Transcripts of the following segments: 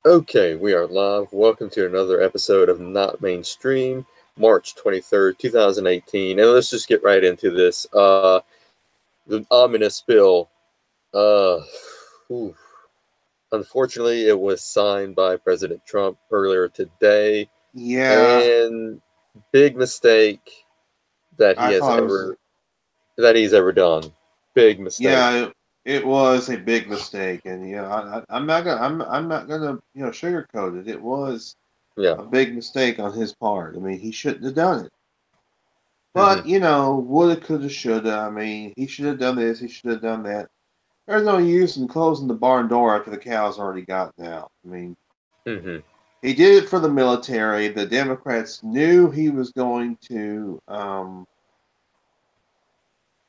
Okay, we are live. Welcome to another episode of Not Mainstream, March 23rd, 2018. And let's just get right into this. The Omnibus Bill. Uh, whew. Unfortunately, it was signed by President Trump earlier today. Yeah, And big mistake that I thought it was. he's ever done. Big mistake. Yeah, it was a big mistake, and I'm not gonna, I'm not gonna, sugarcoat it. It was Yeah. a big mistake on his part. I mean, he shouldn't have done it. hmm But woulda, coulda, shoulda. I mean, he should have done this. He should have done that. There's no use in closing the barn door after the cow's already gotten out. I mean, hmm he did it for the military. The Democrats knew he was going to.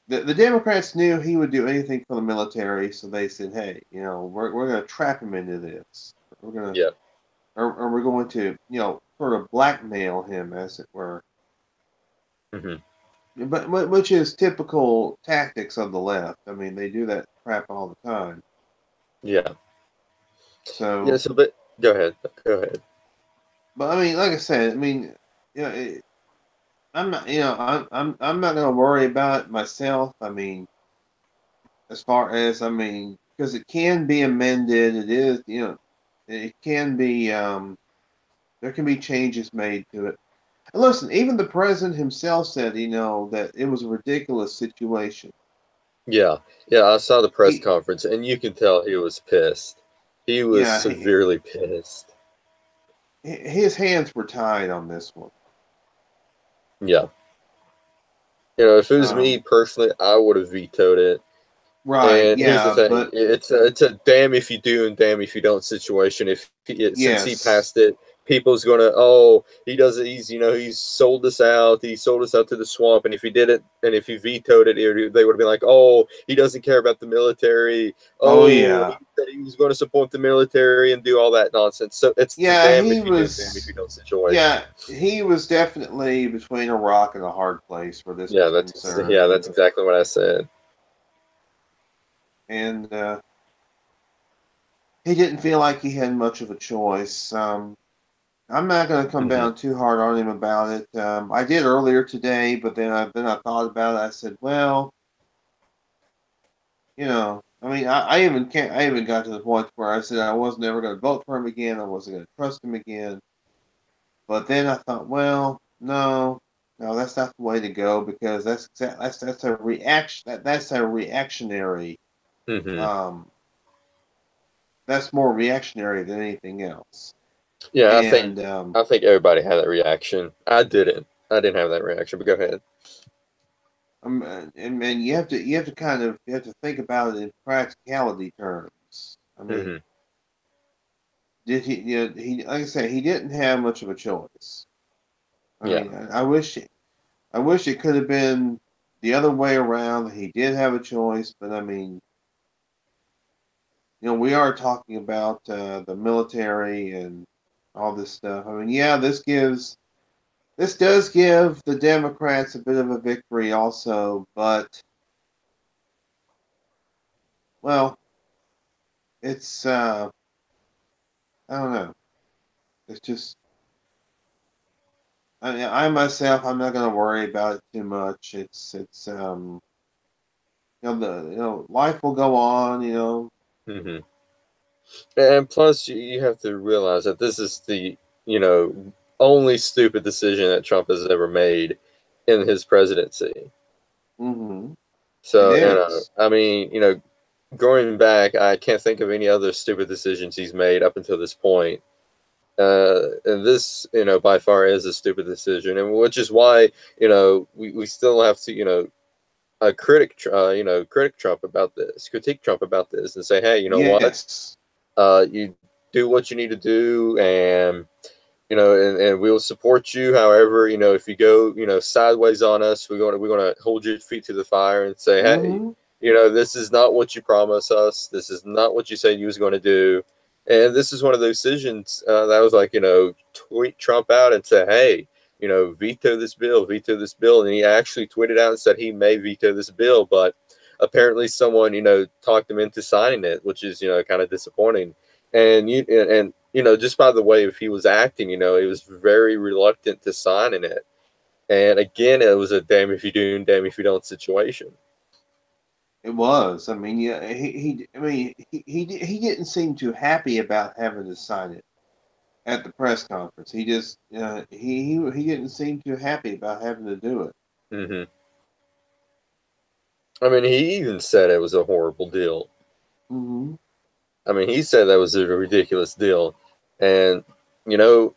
The Democrats knew he would do anything for the military, so they said, "Hey, we're going to trap him into this. We're going to, Yeah. or we're going to, sort of blackmail him, as it were." hmm But which is typical tactics of the left. I mean, they do that crap all the time. Yeah. Yeah, So, but go ahead. Go ahead. but I mean, like I said, I mean, you know, it, I'm not, I'm not going to worry about it myself. I mean, as far as because it can be amended. It is, it can be there can be changes made to it. And listen, even the president himself said, that it was a ridiculous situation. Yeah, yeah, I saw the press He, conference, and you can tell he was pissed. He was yeah, severely pissed. his hands were tied on this one. Yeah, if it was me Um, personally, I would have vetoed it. right, And here's the yeah, thing: but it's a damn if you do and damn if you don't situation. Since he yes, passed it, people's gonna, oh, he does it. He's sold us out. He sold us out to the swamp. And if he did it, and if he vetoed it, they would have been like, oh, he doesn't care about the military. oh Oh, he yeah, said he was going to support the military and do all that nonsense. So it's a yeah, damn if you do, damn if you don't situation. he was definitely between a rock and a hard place where this was concerned, That's exactly what I said. and he didn't feel like he had much of a choice. I'm not going to come hmm down too hard on him about it. I did earlier today, but then I thought about it. I said, well, I mean, I even got to the point where I said I wasn't ever going to vote for him again. I wasn't going to trust him again. But then I thought, well, no, no, that's not the way to go because that's a reaction. That's a reactionary. hmm Um, that's more reactionary than anything else. Yeah, And I think everybody had that reaction. I didn't. I didn't have that reaction, but go ahead. and you have to think about it in practicality terms. I mean, hmm did he? He like I said, he didn't have much of a choice. I Yeah. mean, I wish it could have been the other way around. He did have a choice, but I mean, we are talking about the military and all this stuff. I mean, yeah, this does give the Democrats a bit of a victory, also, but well, it's I don't know. It's just I mean, I myself, I'm not going to worry about it too much. It's life will go on. hmm And plus, you have to realize that this is the, you know, only stupid decision that Trump has ever made in his presidency. Hmm. It So, is. I mean, going back, I can't think of any other stupid decisions he's made up until this point. And this, by far is a stupid decision, and which is why, we still have to, critique Trump about this, and say, hey, you know what? Yes. You do what you need to do, and and we'll support you. However, if you go, sideways on us, we're gonna hold your feet to the fire and say, hey, Hmm. this is not what you promised us. This is not what you said you was going to do. And this is one of those decisions that was like, tweet Trump out and say, hey, veto this bill. And he actually tweeted out and said he may veto this bill, but apparently someone, talked him into signing it, which is, kind of disappointing. And just by the way if he was acting, he was very reluctant to signing it. And again, it was a damn if you do and damn if you don't situation. It was. I mean, yeah, he didn't seem too happy about having to sign it at the press conference. He just he didn't seem too happy about having to do it. Hmm. I mean, he even said it was a horrible deal. Hmm. I mean, he said that was a ridiculous deal, and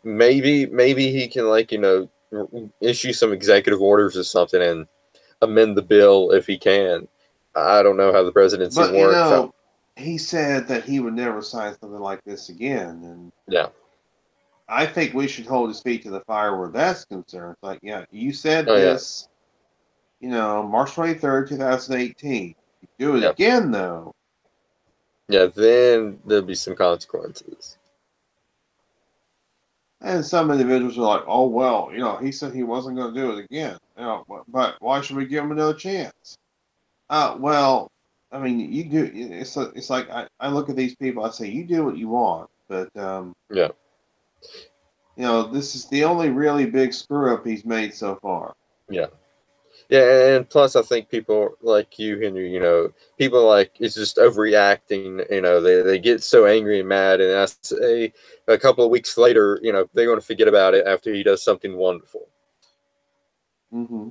maybe he can issue some executive orders or something and amend the bill if he can. I don't know how the presidency But works. he said that he would never sign something like this again, and Yeah. I think we should hold his feet to the fire where that's concerned. Like, yeah, you said Oh yeah. this, March 23rd, 2018. You do it Yeah. again, though. Yeah. Then there'll be some consequences. And some individuals are like, oh, well, he said he wasn't going to do it again. But why should we give him another chance? Well, I mean, you do. It's like I look at these people. I say, you do what you want, but Yeah. this is the only really big screw up he's made so far. Yeah. Yeah, and plus, I think people like you, Henry, people like it's just overreacting. They get so angry and mad, and I say a couple of weeks later, they're going to forget about it after he does something wonderful. Hmm.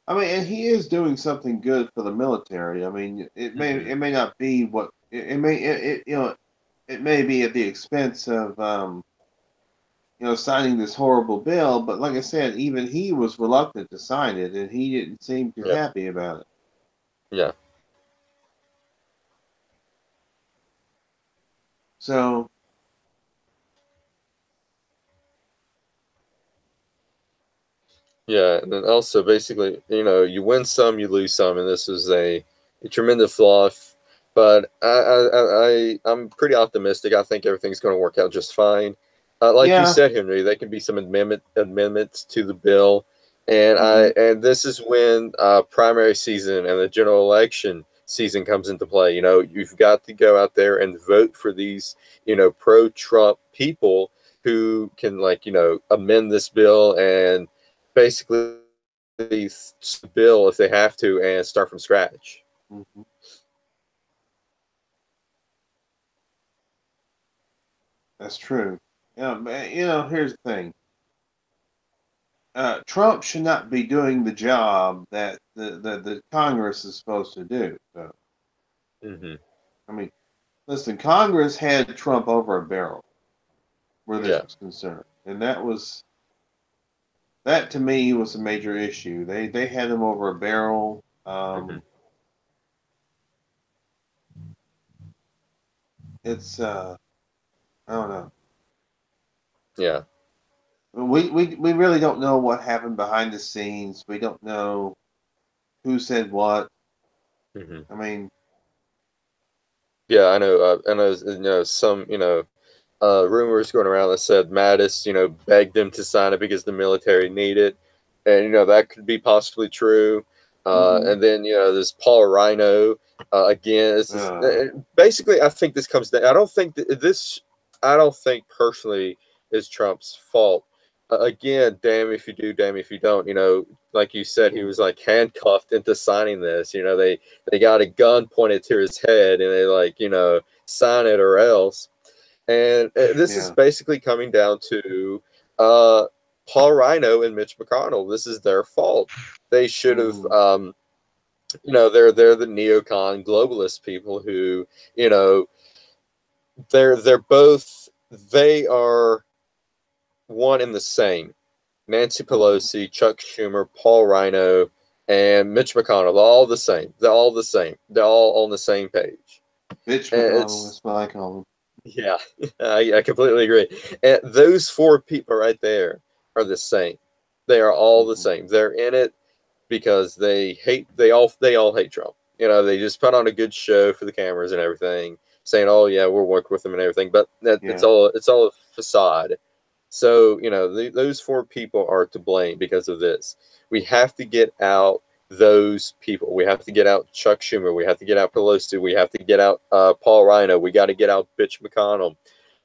I mean, and he is doing something good for the military. I mean, Hmm. it may not be what it may it may be at the expense of signing this horrible bill. But like I said, even he was reluctant to sign it, and he didn't seem too Yeah, happy about it. yeah, So yeah, and then also basically, you win some, you lose some, and this was a tremendous loss. But I'm pretty optimistic. I think everything's going to work out just fine. Like you yeah. said, Henry, there can be some amendments to the bill, and Hmm. this is when primary season and the general election season comes into play. You've got to go out there and vote for these pro-Trump people who can amend this bill and basically bill if they have to and start from scratch. Hmm. That's true. Yeah, but here's the thing. Trump should not be doing the job that the Congress is supposed to do. So, Hmm. I mean, listen, Congress had Trump over a barrel where this Yeah. was concerned, and that to me was a major issue. They had him over a barrel. Hmm. It's I don't know. Yeah. We really don't know what happened behind the scenes. We don't know who said what. Hmm. I mean, Yeah, I know. I know. Some rumors going around that said Mattis, begged them to sign it because the military need it, and that could be possibly true. hmm And then there's Paul Rhino. Again, this is uh, basically. I think this comes down. I don't think this. I don't think personally is Trump's fault. Again, damn if you do, damn if you don't. Like you said, he yeah, was like handcuffed into signing this. They got a gun pointed to his head, and they sign it or else. And this is yeah. basically coming down to uh, Paul Rhino and Mitch McConnell. This is their fault. They should have, Mm-hmm. they're the neocon globalist people who, you know, they're both they are one and the same. Nancy Mm-hmm. Pelosi, Chuck Schumer, Paul Rhino, and Mitch McConnell. They're all the same. They're all the same. They're all on the same page. Bitch And McConnell, it's that's what I call him. Yeah, I completely agree. And those four people right there are the same. They are all the Mm-hmm. same. They're in it because they all hate Trump. They just put on a good show for the cameras and everything, saying, "Oh yeah, we'll work with them and everything." But Yeah. it's all a facade. So those four people are to blame because of this. We have to get out those people. We have to get out Chuck Schumer. We have to get out Pelosi. We have to get out Paul Rhino. We got to get out Mitch McConnell.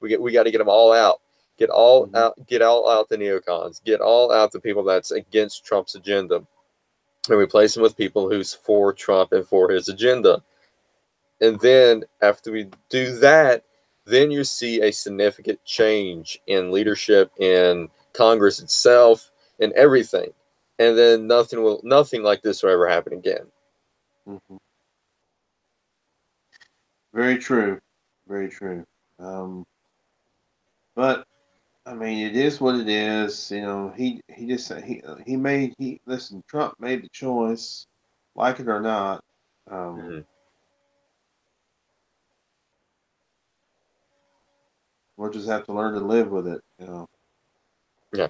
We got to get them all out. Get all Mm-hmm. out. Get all out the neocons. Get all out the people that's against Trump's agenda, and replace them with people who's for Trump and for his agenda. And then after we do that, then you see a significant change in leadership in Congress itself and everything. And then nothing like this will ever happen again. Mm-hmm. Very true. Very true. But I mean, it is what it is. You know, listen. Trump made the choice, like it or not. Mm-hmm. We'll just have to learn to live with it. You know. Yeah,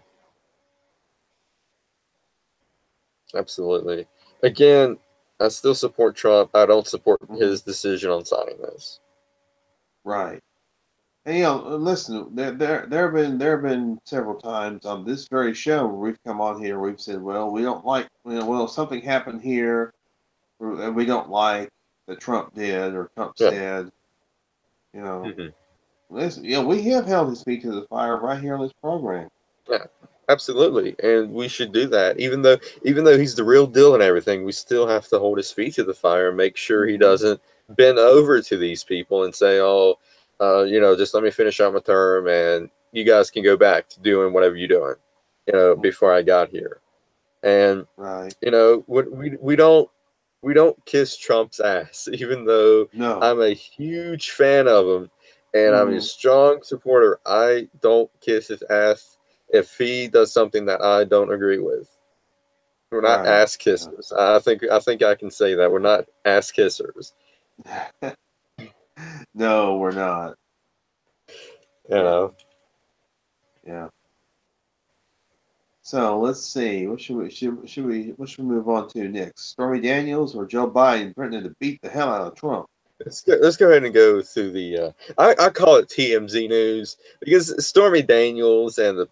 absolutely. Again, I still support Trump. I don't support his decision on signing this. Right. And you know, listen, there have been several times on this very show where we've come on here, we've said, well, we don't like, well, something happened here that we don't like that Trump did or Trump said. You know, listen, we have held his feet to the fire right here on this program. Yeah, absolutely, and we should do that. Even though he's the real deal and everything, we still have to hold his feet to the fire and make sure he doesn't bend over to these people and say, "Oh, just let me finish out my term, and you guys can go back to doing whatever you're doing." Before I got here, and we don't kiss Trump's ass, even though I'm a huge fan of him and I'm a strong supporter. I don't kiss his ass if he does something that I don't agree with. We're not ass kissers. I think I can say that we're not ass kissers. No, we're not. You know. Yeah. So let's see. What should we move on to next? Stormy Daniels or Joe Biden threatening to beat the hell out of Trump? Let's go ahead and go through the. I call it TMZ news because Stormy Daniels and the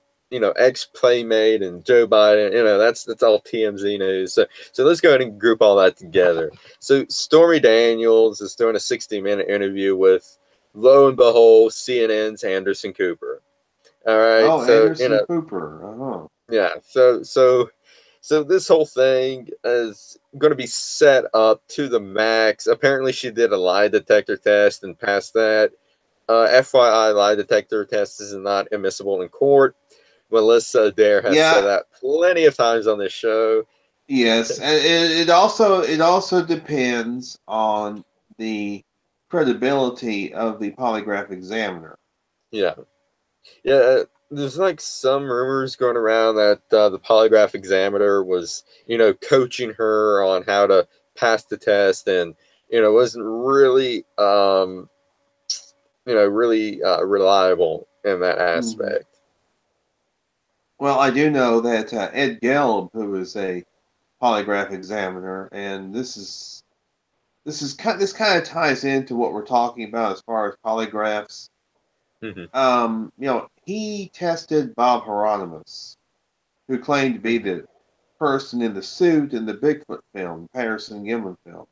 ex playmate and Joe Biden, that's all TMZ news. So let's go ahead and group all that together. So Stormy Daniels is doing a 60-minute interview with, lo and behold, CNN's Anderson Cooper. All right. Oh, so, Anderson Cooper. Uh-huh. Yeah. So this whole thing is going to be set up to the max. Apparently, she did a lie detector test and passed that. FYI, lie detector test is not admissible in court. Melissa Adair has said that plenty of times on this show. Yes, and it also depends on the credibility of the polygraph examiner. Yeah. There's like some rumors going around that the polygraph examiner was, coaching her on how to pass the test, and wasn't really, reliable in that aspect. Well, I do know that Ed Gelb, who is a polygraph examiner, and this kind of ties into what we're talking about as far as polygraphs. He tested Bob Hieronymus, who claimed to be the person in the suit in the Bigfoot film, Patterson Gimlin film.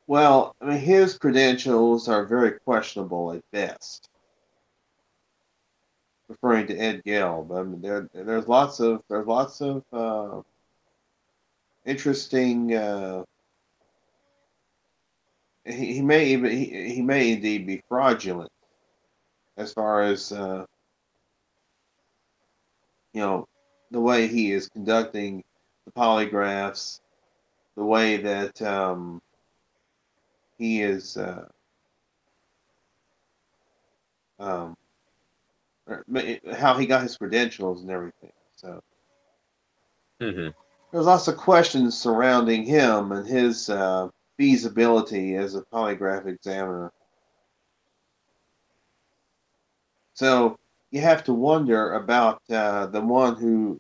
Well, I mean, his credentials are very questionable at best. Referring to Ed Gelb, I mean, there's lots of interesting. He may indeed be fraudulent as far as the way he is conducting the polygraphs, the way that he is how he got his credentials and everything. So there's lots of questions surrounding him and his feasibility as a polygraph examiner. So you have to wonder about the one who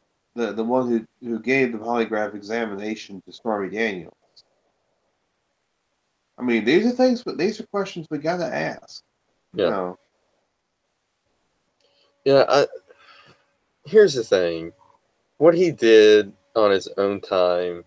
gave the polygraph examination to Stormy Daniels. I mean, these are questions we got to ask. Yeah. Yeah. Here's the thing: what he did on his own time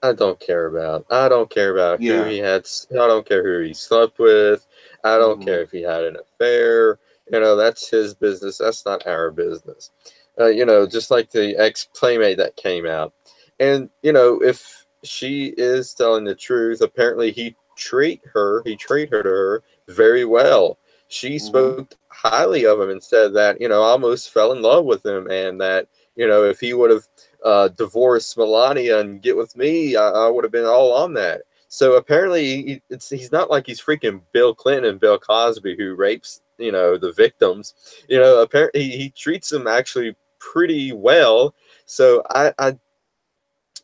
I don't care about. I don't care about who Yeah. he had. I don't care who he slept with. I don't care Hmm. if he had an affair. That's his business. That's not our business. Just like the ex playmate that came out, and if she is telling the truth, apparently he treated her very well. She Hmm. spoke highly of him and said that almost fell in love with him, and that if he would have divorce Melania and get with me, I would have been all on that. So apparently, he's not like he's freaking Bill Clinton and Bill Cosby who rapes the victims. Apparently he treats them actually pretty well. So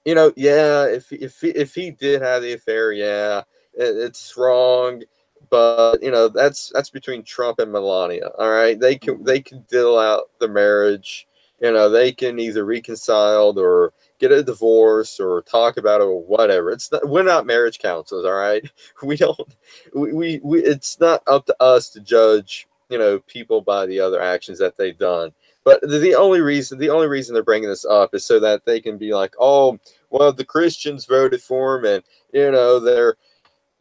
yeah, if he did have the affair, yeah, it's wrong. But that's between Trump and Melania. All right, they can Hmm. they can deal out the marriage. They can either reconcile or get a divorce or talk about it or whatever. We're not marriage counselors. All right, we don't. We it's not up to us to judge people by the other actions that they've done. But the only reason they're bringing this up is so that they can be like, oh, well, the Christians voted for him, and they're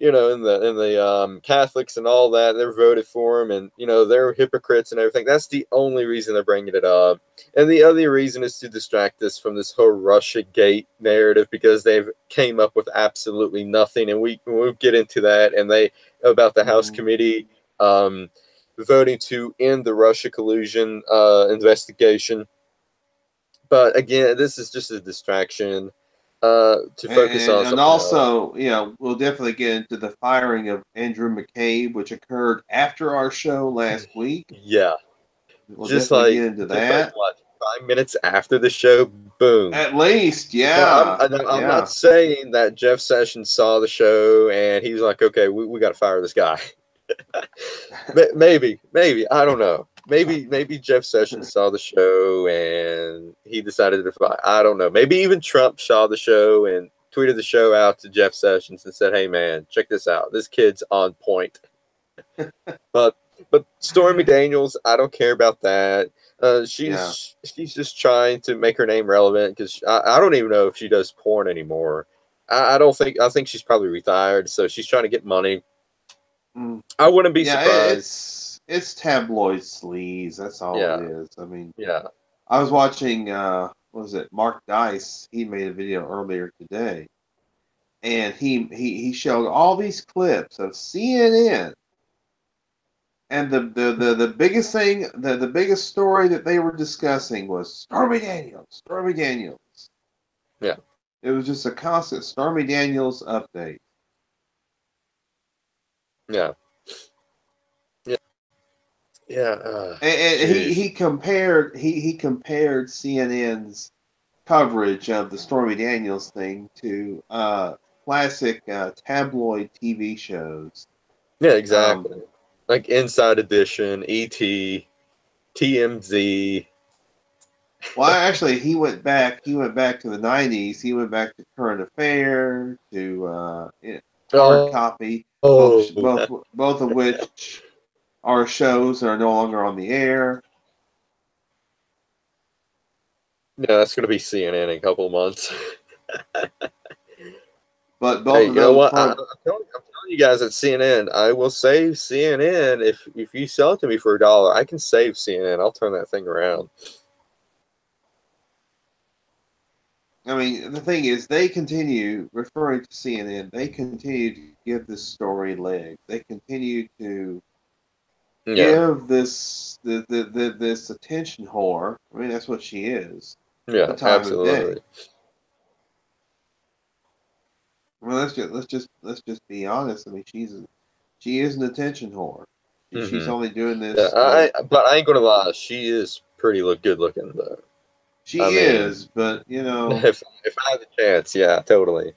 in the Catholics and all that, they're voted for him, and they're hypocrites and everything. That's the only reason they're bringing it up, and the other reason is to distract us from this whole Russia Gate narrative because they've came up with absolutely nothing, and we'll get into that, and they about the House Hmm. committee um, voting to end the Russia collusion investigation. But again, this is just a distraction to focus And, on and something else. also, we'll definitely get into the firing of Andrew McCabe, which occurred after our show last week. Yeah, We'll just definitely like get into just like that. what 5 minutes after the show, boom. At least, Now, yeah, I'm not yeah. saying that Jeff Sessions saw the show and he was like, okay, we got to fire this guy. Maybe I don't know. Maybe Jeff Sessions saw the show and he decided to fire. I don't know. Maybe even Trump saw the show and tweeted the show out to Jeff Sessions and said, "Hey man, check this out. This kid's on point." But Stormy Daniels, I don't care about that. Yeah. She's just trying to make her name relevant because I don't even know if she does porn anymore. I don't think I think she's probably retired, so she's trying to get money. Mm. I wouldn't be Yeah, surprised. it's tabloid sleaze. That's all it Yeah, is. I mean, yeah, I was watching what was it? Mark Dice. He made a video earlier today, and he showed all these clips of CNN, and the biggest thing, the biggest story that they were discussing was Stormy Daniels. Stormy Daniels. yeah, It was just a constant Stormy Daniels update. yeah, yeah, yeah. And Jeez. he compared CNN's coverage of the Stormy Daniels thing to classic tabloid TV shows. Yeah, Um, exactly. Like Inside Edition, ET, TMZ. well, actually, he went back. He went back to the '90s. He went back to Current Affair, to Hard Oh, Copy, oh, both of which are shows that are no longer on the air. yeah, that's gonna be CNN in a couple of months. But Hey, both of you know those what? pro I'm telling you guys at CNN, I will save CNN if you sell it to me for $1. I can save CNN. I'll turn that thing around. I mean, the thing is, they continue referring to CNN. They continue to give this story legs. They continue to Yeah, give this attention whore. I mean, that's what she is. The yeah, time of day. absolutely. Well, let's just be honest. I mean, she is an attention whore. She's Hmm. only doing Yeah, this with but I ain't gonna lie, she is pretty good looking though. I she mean, is, but if I had the chance, yeah, totally.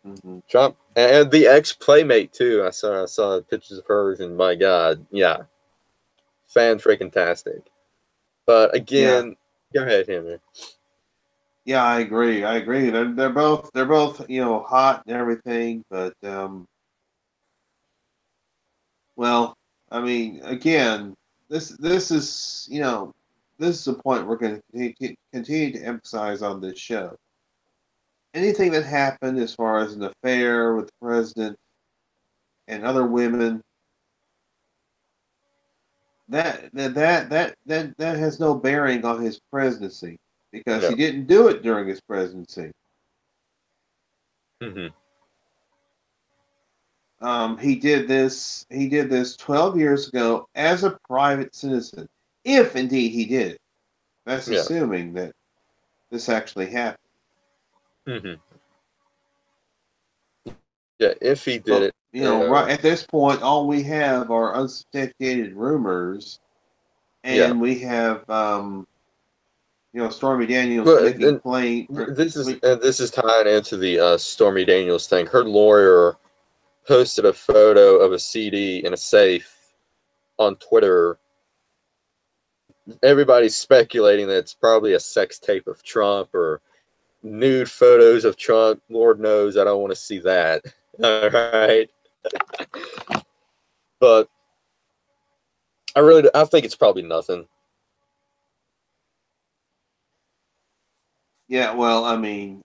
mhm. Trump and the ex playmate too. I saw pictures of hers, and my God, yeah, fan freaking tastic. But Yeah, again, go ahead, Henry. yeah, I agree. I agree. They're both hot and everything, but well, I mean, again, this is this is a point we're going to continue to emphasize on this show. anything that happened as far as an affair with the president and other women, that has no bearing on his presidency because he No. didn't do it during his presidency. Hmm. He did this. He did this 12 years ago as a private citizen, if indeed he did it. That's Yeah. assuming that this actually happened. Hmm. Yeah. If he did But it, right at this point, all we have are unsubstantiated rumors, yeah. and we have Stormy Daniels Well, making then plain. this is tying into the Stormy Daniels thing. Her lawyer posted a photo of a CD in a safe on Twitter. Everybody's speculating that it's probably a sex tape of Trump or nude photos of Trump. Lord knows I don't want to see that. All right. But I think it's probably nothing. Yeah, well, I mean,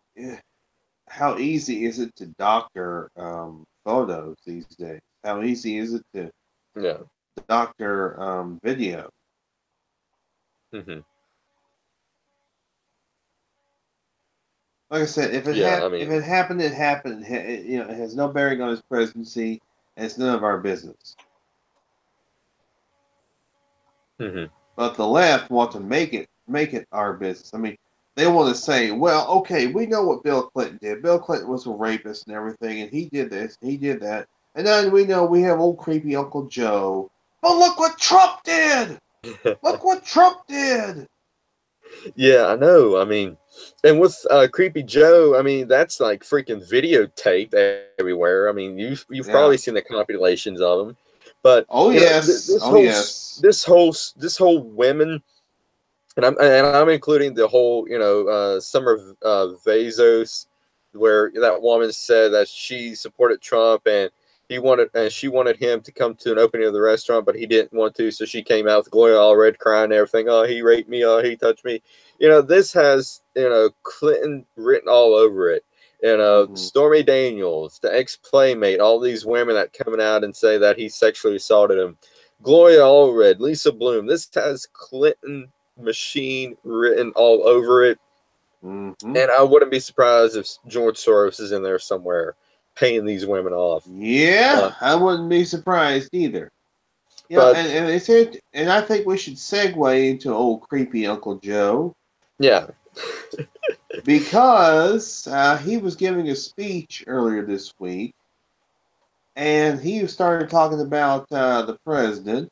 how easy is it to doctor photos these days? How easy is it to Yeah. doctor video? Hmm. Like I said, Yeah. I if mean, it happened, it happened. It has no bearing on his presidency, and it's none of our business. hmm But the left want to make it our business. I mean, they want to say, well, okay, we know what Bill Clinton did. Bill Clinton was a rapist and everything, and he did this, he did that, and then we know we have old creepy Uncle Joe. But look what Trump did! Look what Trump did! yeah, I know. I mean, and with Creepy Joe, I mean, that's like freaking videotaped everywhere. I mean, you've Yeah. probably seen the compilations of them, but Oh yes. Oh yes. this whole women, and I'm including the whole Summer Vazos, where that woman said that she supported Trump and she wanted him to come to an opening of the restaurant, but he didn't want to, so she came out with Gloria all red, crying and everything. Oh, he raped me. Oh, he touched me. This has Clinton written all over it. Hmm. Stormy Daniels, the ex playmate, all these women that coming out and say that he sexually assaulted him. Gloria Allred, Lisa Bloom. This has Clinton machine written all over it. Hmm. And I wouldn't be surprised if George Soros is in there somewhere paying these women off. Yeah, I wouldn't be surprised either. Yeah, But and it's it, and I think we should segue into old creepy Uncle Joe yeah. because he was giving a speech earlier this week, and he started talking about the president.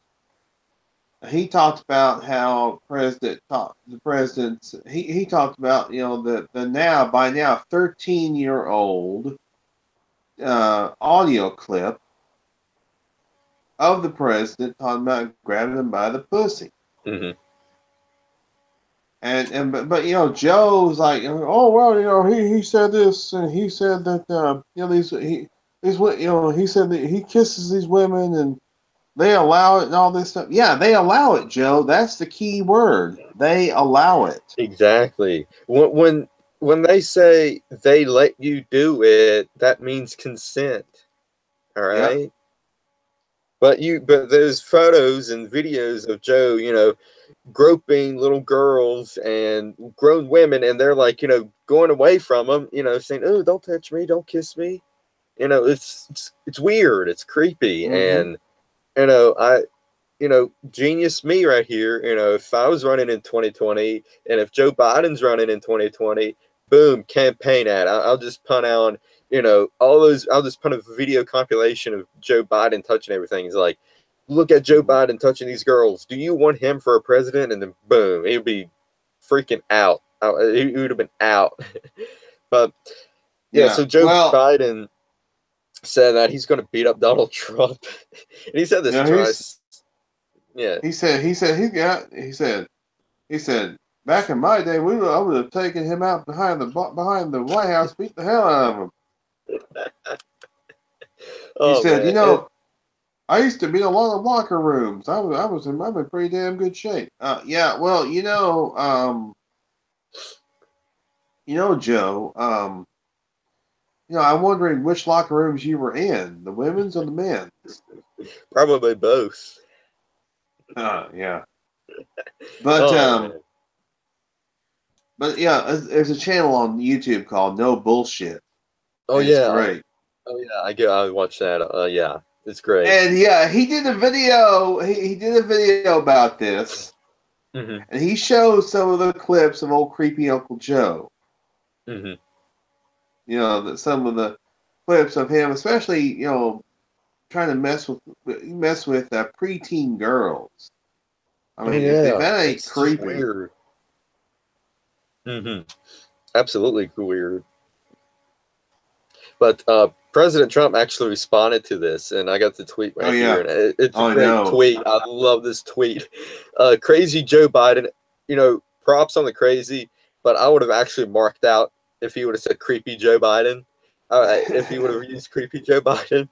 He talked about how the president's he talked about the now by now 13-year-old audio clip of the president talking about grabbing him by the pussy. Hmm. But Joe's like, oh well, he said this and he said that he said that he kisses these women and they allow it and all this stuff. Yeah, they allow it, Joe. That's the key word. They allow it. Exactly. When they say they let you do it, that means consent. All Yep. right. But there's photos and videos of Joe, groping little girls and grown women, and they're like, going away from them, saying, "Oh, don't touch me, don't kiss me." It's weird, it's creepy, Mm-hmm. and genius me right here. If I was running in 2020, and if Joe Biden's running in 2020, boom, campaign ad. I'll just punt on, all those. I'll just punt a video compilation of Joe Biden touching everything. It's like, look at Joe Mm-hmm. Biden touching these girls. Do you want him for a president? And then boom, he'd be freaking out. He would have been out. But yeah, Yeah. so Joe Well, Biden said that he's going to beat up Donald Trump, and he said this twice. Yeah. he said back in my day I would have taken him out behind the White House, beat the hell out of him. He Oh said, man. I used to be in a lot of locker rooms. I'm in pretty damn good shape. Yeah, well, Joe, I'm wondering which locker rooms you were in, the women's or the men's. Probably both. Yeah. But Oh man. yeah, there's a channel on YouTube called No Bullshit, Oh and it's yeah. great. Oh yeah. I watched that. Yeah, it's great. And yeah, he did a video. He did a video about this, Hmm. and he shows some of the clips of old creepy Uncle Joe. Hmm. Some of the clips of him, especially trying to mess with preteen girls. I Oh mean, if yeah. that ain't It's just creepy. weird. Hmm. Absolutely weird. But President Trump actually responded to this, and I got the tweet Oh right here, yeah, and it's a oh, I great know. tweet. I love this tweet. Crazy Joe Biden, props on the crazy, but I would have actually marked out if he would have said creepy Joe Biden, if he would have used creepy Joe Biden.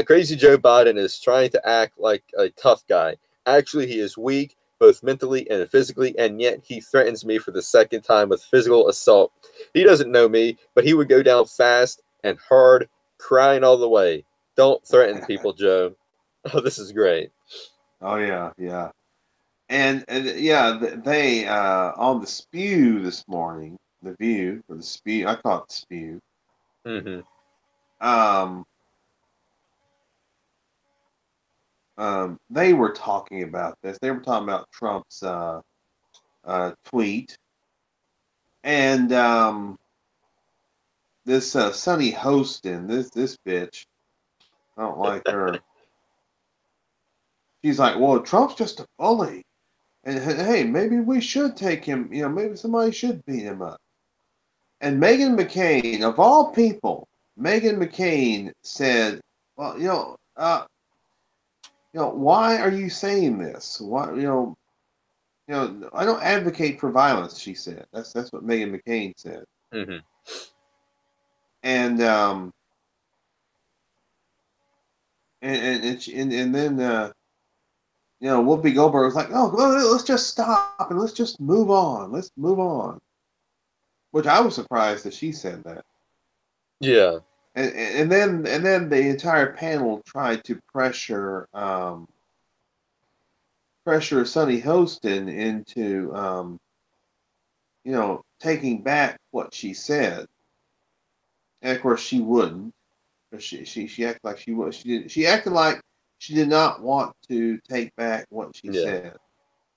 Crazy Joe Biden is trying to act like a tough guy. Actually, he is weak, both mentally and physically, and yet he threatens me for the second time with physical assault. He doesn't know me, but he would go down fast and hard, crying all the way. Don't threaten people, Joe. Oh, this is great. Oh yeah, yeah. And yeah, they on the spew this morning, the View or the spew. I call it the spew. Hmm. Um, they were talking about this. They were talking about Trump's tweet and this Sunny Hostin, this bitch. I don't like her. She's like, well, Trump's just a bully, and hey, maybe we should take him. Maybe somebody should beat him up. And Meghan McCain, of all people, Meghan McCain said, "Well, why are you saying this? Why, I don't advocate for violence." She said, "That's what Meghan McCain said." Hmm. And and then Whoopi Goldberg was like, "Oh, let's just stop and let's just move on. Let's move on." Which I was surprised that she said that. Yeah. And then the entire panel tried to pressure Sunny Hostin into taking back what she said. And of course she wouldn't. She acted like she was. She acted like she did not want to take back what she Yeah.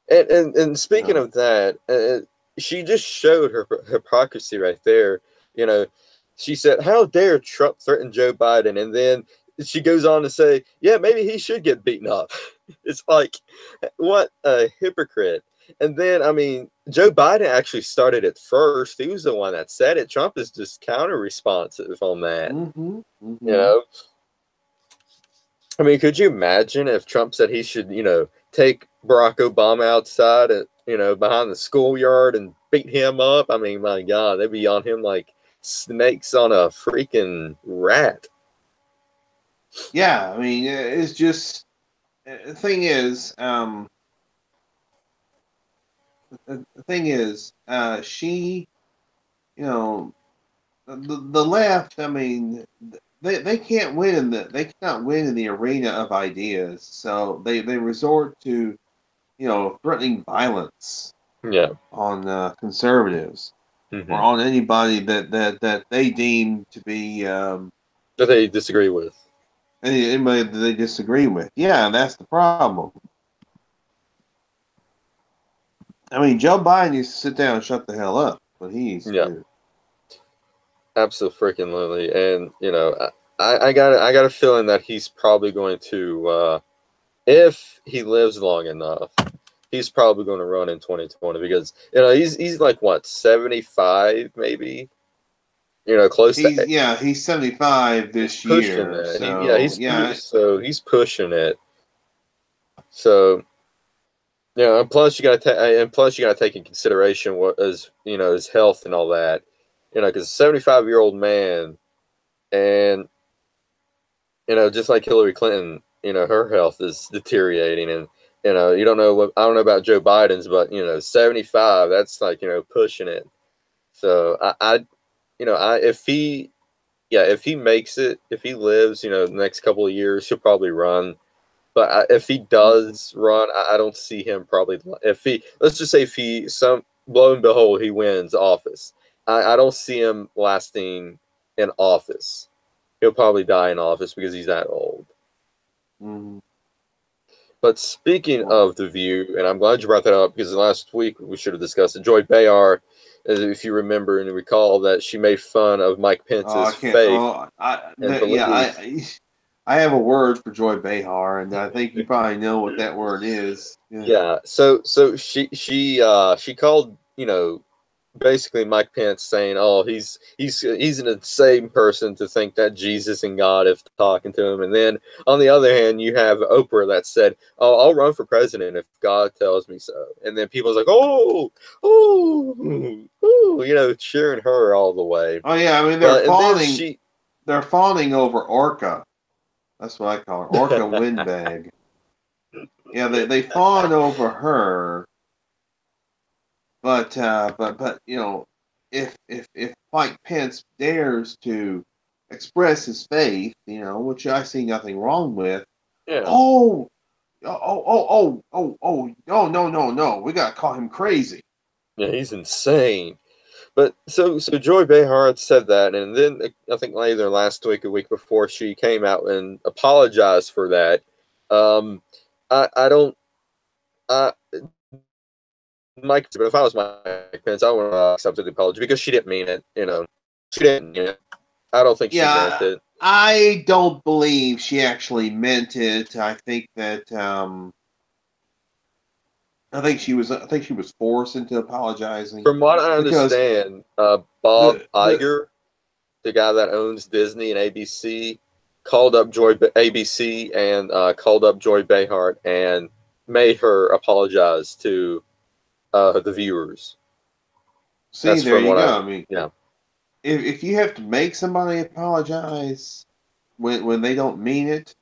said. And speaking No. of that, she just showed her hypocrisy right there. You know, she said, "How dare Trump threaten Joe Biden?" And then she goes on to say, "Yeah, maybe he should get beaten up." It's like, what a hypocrite. And then, I mean, Joe Biden actually started it first. He was the one that said it. Trump is just counter responsive on that. Mm-hmm. You Mm-hmm. know, I mean, could you imagine if Trump said he should, take Barack Obama outside at, behind the schoolyard and beat him up? I mean, my God, they'd be on him like snakes on a freaking rat. Yeah, I mean, it's just the thing is, she, you know, the left. I mean, they can't win they cannot win in the arena of ideas, so they resort to threatening violence Yeah. on conservatives or Hmm. on anybody that they deem to be That they disagree with. anybody that they disagree with. Yeah, that's the problem. I mean, Joe Biden needs to sit down and shut the hell up. What he needs to Yeah. do. Absolutely. And, I got a feeling that he's probably going to, if he lives long enough, he's probably going to run in 2020 because he's like what 75 maybe, close to. He's 75 He's this pushing year, that. so yeah. He's pushing it. So and plus you got to take in consideration what is his health and all that, because a 75-year-old man, and just like Hillary Clinton, her health is deteriorating, and you don't know what I don't know about Joe Biden's, but 75, that's like pushing it. So I if he yeah, if he makes it, if he lives, the next couple of years, he'll probably run. But if he Mm-hmm. does run, I don't see him probably. If he, let's just say, if he, some lo and behold, he wins office, I don't see him lasting in office. He'll probably die in office because he's that old. Mm-hmm. But speaking Well, of The View, and I'm glad you brought that up because last week we should have discussed it. Joy Behar, if you remember and recall, that she made fun of Mike oh, I Pence's can't. faith Oh, and yeah, belief. I have a word for Joy Behar, and I think you probably know what that word is. Yeah. Yeah, so she called, basically Mike Pence saying, "Oh, he's an insane person to think that Jesus and God have talking to him." And then on the other hand, you have Oprah that said, "Oh, I'll run for president if God tells me so." And then people's like, "Oh, oh, oh," cheering her all the way. Oh yeah, I mean But and then she, they're fawning over Orca. That's what I call her, Orca Windbag. Yeah, they fawn over her, but if Mike Pence dares to express his faith, which I see nothing wrong with. yeah, Oh, no, no, no, no, we gotta call him crazy. yeah, he's insane. But so Joy Behar said that, and then I think later last week, a week before, she came out and apologized for that. Um, I don't, I Mike, but if I was Mike Pence, I would have accepted the apology because she didn't mean it. She didn't mean it. I don't think she meant Yeah, it. I don't believe she actually meant it. I think she was forced into apologizing From what I because understand, Bob the Iger, the guy that owns Disney and ABC, called up ABC and called up Joy Behar and made her apologize to the viewers. see, That's there from you what go. I, I mean, yeah. if you have to make somebody apologize when they don't mean it,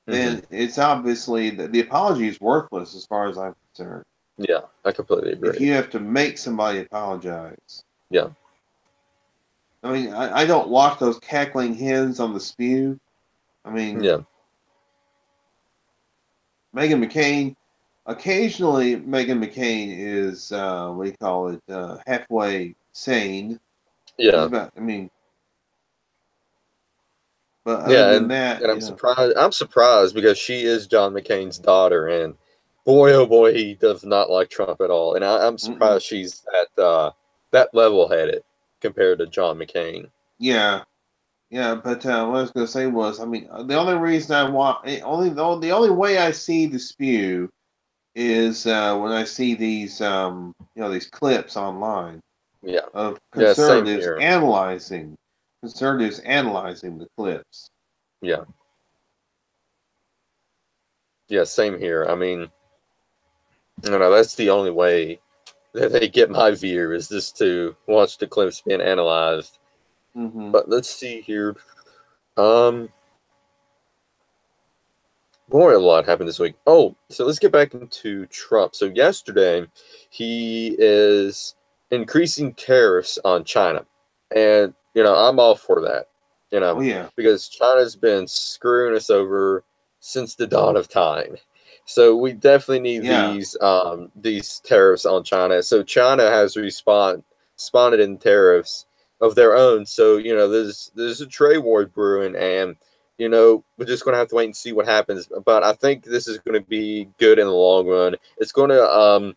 Hmm. then it's obviously the apology is worthless as far as I'm concerned. Yeah, I completely If agree. you have to make somebody apologize, Yeah, I mean, I don't watch those cackling hens on the spew. I mean, yeah, Megan McCain. Occasionally, Megan McCain is what do you call it? Halfway sane. She's yeah, about. I mean, but other yeah, than and that, and I'm surprised. I'm surprised because she is John McCain's daughter, and boy, oh boy, he does not like Trump at all. And I'm mm-mm. surprised she's that level headed compared to John McCain. Yeah, yeah. But what I was going to say was, I mean, the only reason I want the only way I see the spew is when I see these these clips online Yeah, of yeah, same here. conservatives analyzing the clips. Yeah, yeah, same here. I mean, that's the only way that they get my view is just to watch the clips being analyzed. Hmm. But let's see here. Um, Boy, a lot happened this week. Oh, so let's get back into Trump. So yesterday, he is increasing tariffs on China, and I'm all for that. Oh yeah, Because China's been screwing us over since the dawn of time. So we definitely need yeah, these tariffs on China. So China has responded in tariffs of their own. So there's a trade war brewing, and we're just going to have to wait and see what happens. But I think this is going to be good in the long run. It's going to,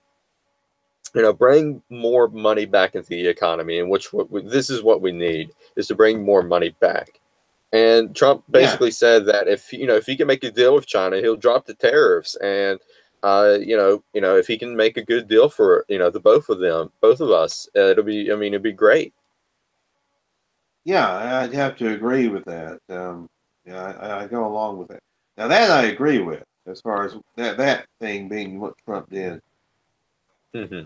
bring more money back into the economy, and this is what we need is to bring more money back. And Trump yeah, basically said that if he can make a deal with China, he'll drop the tariffs, and if he can make a good deal for the both of them, both of us, it'd be great. yeah. I'd have to agree with that. Yeah, I go along with that. Now that I agree with, as far as that thing being what Trump did. Hmm.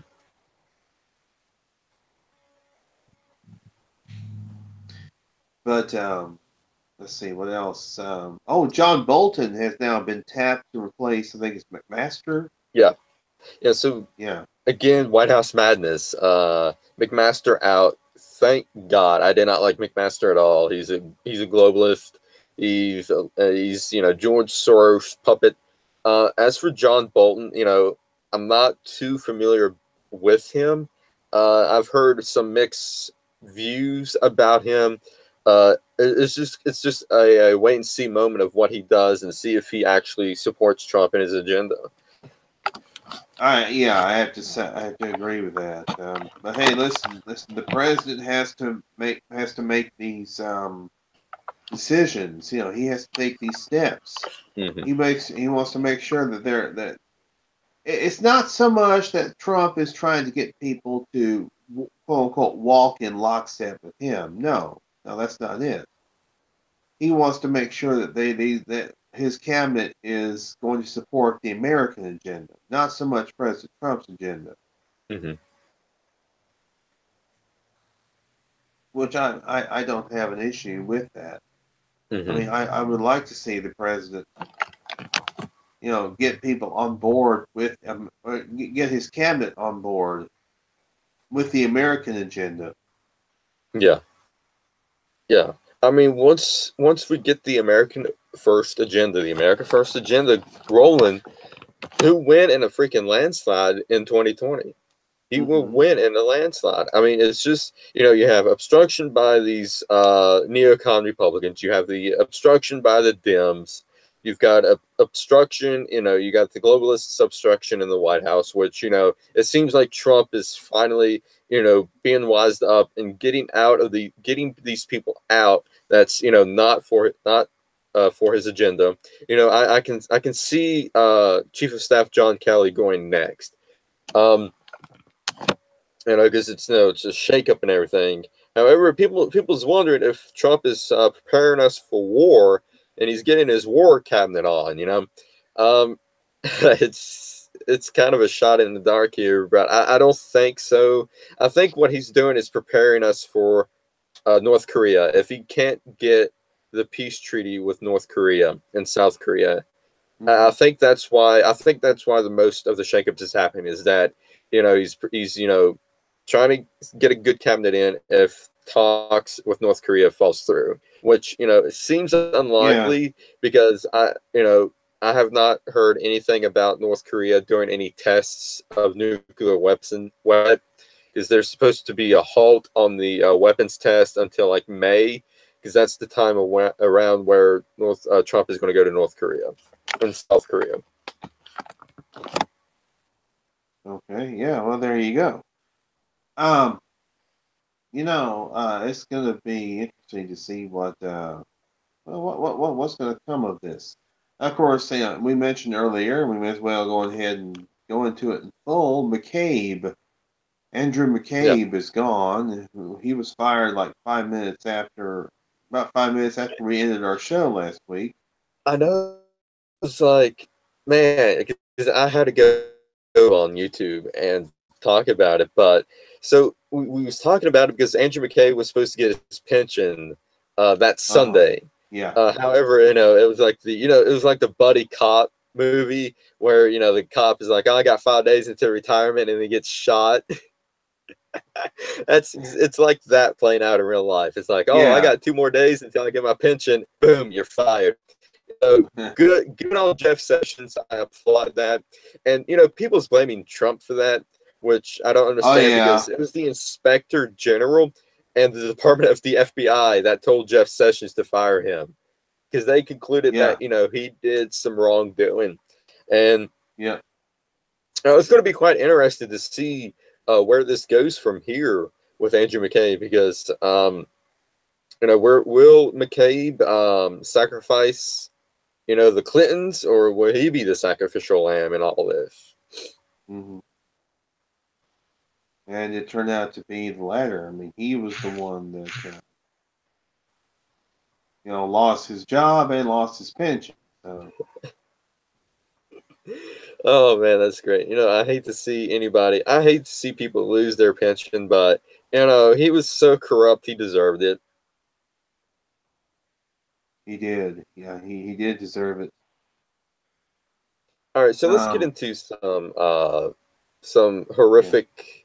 But let's see what else. Oh, John Bolton has now been tapped to replace, I think it's McMaster. Yeah, yeah. So Yeah. again, White House madness. McMaster out. thank God. I did not like McMaster at all. He's a globalist. He's George Soros puppet. As for John Bolton, I'm not too familiar with him. I've heard some mixed views about him. It's just a wait and see moment of what he does and see if he actually supports Trump and his agenda. I have to say, I have to agree with that. But hey, listen. The president has to make these decisions. He has to take these steps. Mm-hmm. He wants to make sure that it's not so much that Trump is trying to get people to quote unquote walk in lockstep with him. No, that's not it. He wants to make sure that that his cabinet is going to support the American agenda, not so much President Trump's agenda. Mm-hmm. Which I don't have an issue with that. Mm-hmm. I mean, I would like to see the president, get people on board with, get his cabinet on board with the American agenda. Yeah. Yeah. I mean, once we get the American First agenda rolling, he'll win in a freaking landslide in 2020. He will win in a landslide. I mean, it's just, you have obstruction by these neocon Republicans. You have the obstruction by the Dems. You've got obstruction, you got the globalists obstruction in the White House, which, it seems like Trump is finally, being wised up and getting these people out. That's, not for his agenda. I can see Chief of Staff John Kelly going next. Because it's it's a shakeup and everything. However, people's wondering if Trump is preparing us for war, and he's getting his war cabinet on. It's kind of a shot in the dark here, but I don't think so. I think what he's doing is preparing us for North Korea. If he can't get the peace treaty with North Korea and South Korea, I think that's why. The most of the shakeups is happening. Is that he's trying to get a good cabinet in if talks with North Korea falls through, which it seems unlikely because I have not heard anything about North Korea doing any tests of nuclear weapons. Because there's supposed to be a halt on the weapons test until like May, because that's the time around where Trump is going to go to North Korea and South Korea. Okay, yeah, well, there you go. It's going to be interesting to see what's going to come of this. Of course, we mentioned earlier, we may as well go ahead and go into it in full. Andrew McCabe is gone. He was fired like about 5 minutes after we ended our show last week. I know. It's like, man, because I had to go on YouTube and talk about it. But so we was talking about it because Andrew McCabe was supposed to get his pension that Sunday. Yeah. However, it was like the buddy cop movie where the cop is like, oh, I got 5 days until retirement, and he gets shot. It's like that playing out in real life. It's like, I got 2 more days until I get my pension. Boom, you're fired. Good on Jeff Sessions. I applaud that. And people's blaming Trump for that, which I don't understand because it was the Inspector General and the Department of the FBI that told Jeff Sessions to fire him because they concluded that he did some wrongdoing. And it's going to be quite interesting to see where this goes from here with Andrew McCabe because will McCabe sacrifice the Clintons, or will he be the sacrificial lamb in all this? And it turned out to be the latter. I mean, he was the one that lost his job and lost his pension. So. Oh man, that's great. I hate to see people lose their pension, but he was so corrupt, he deserved it. He did. Yeah, he did deserve it. All right, so let's get into some horrific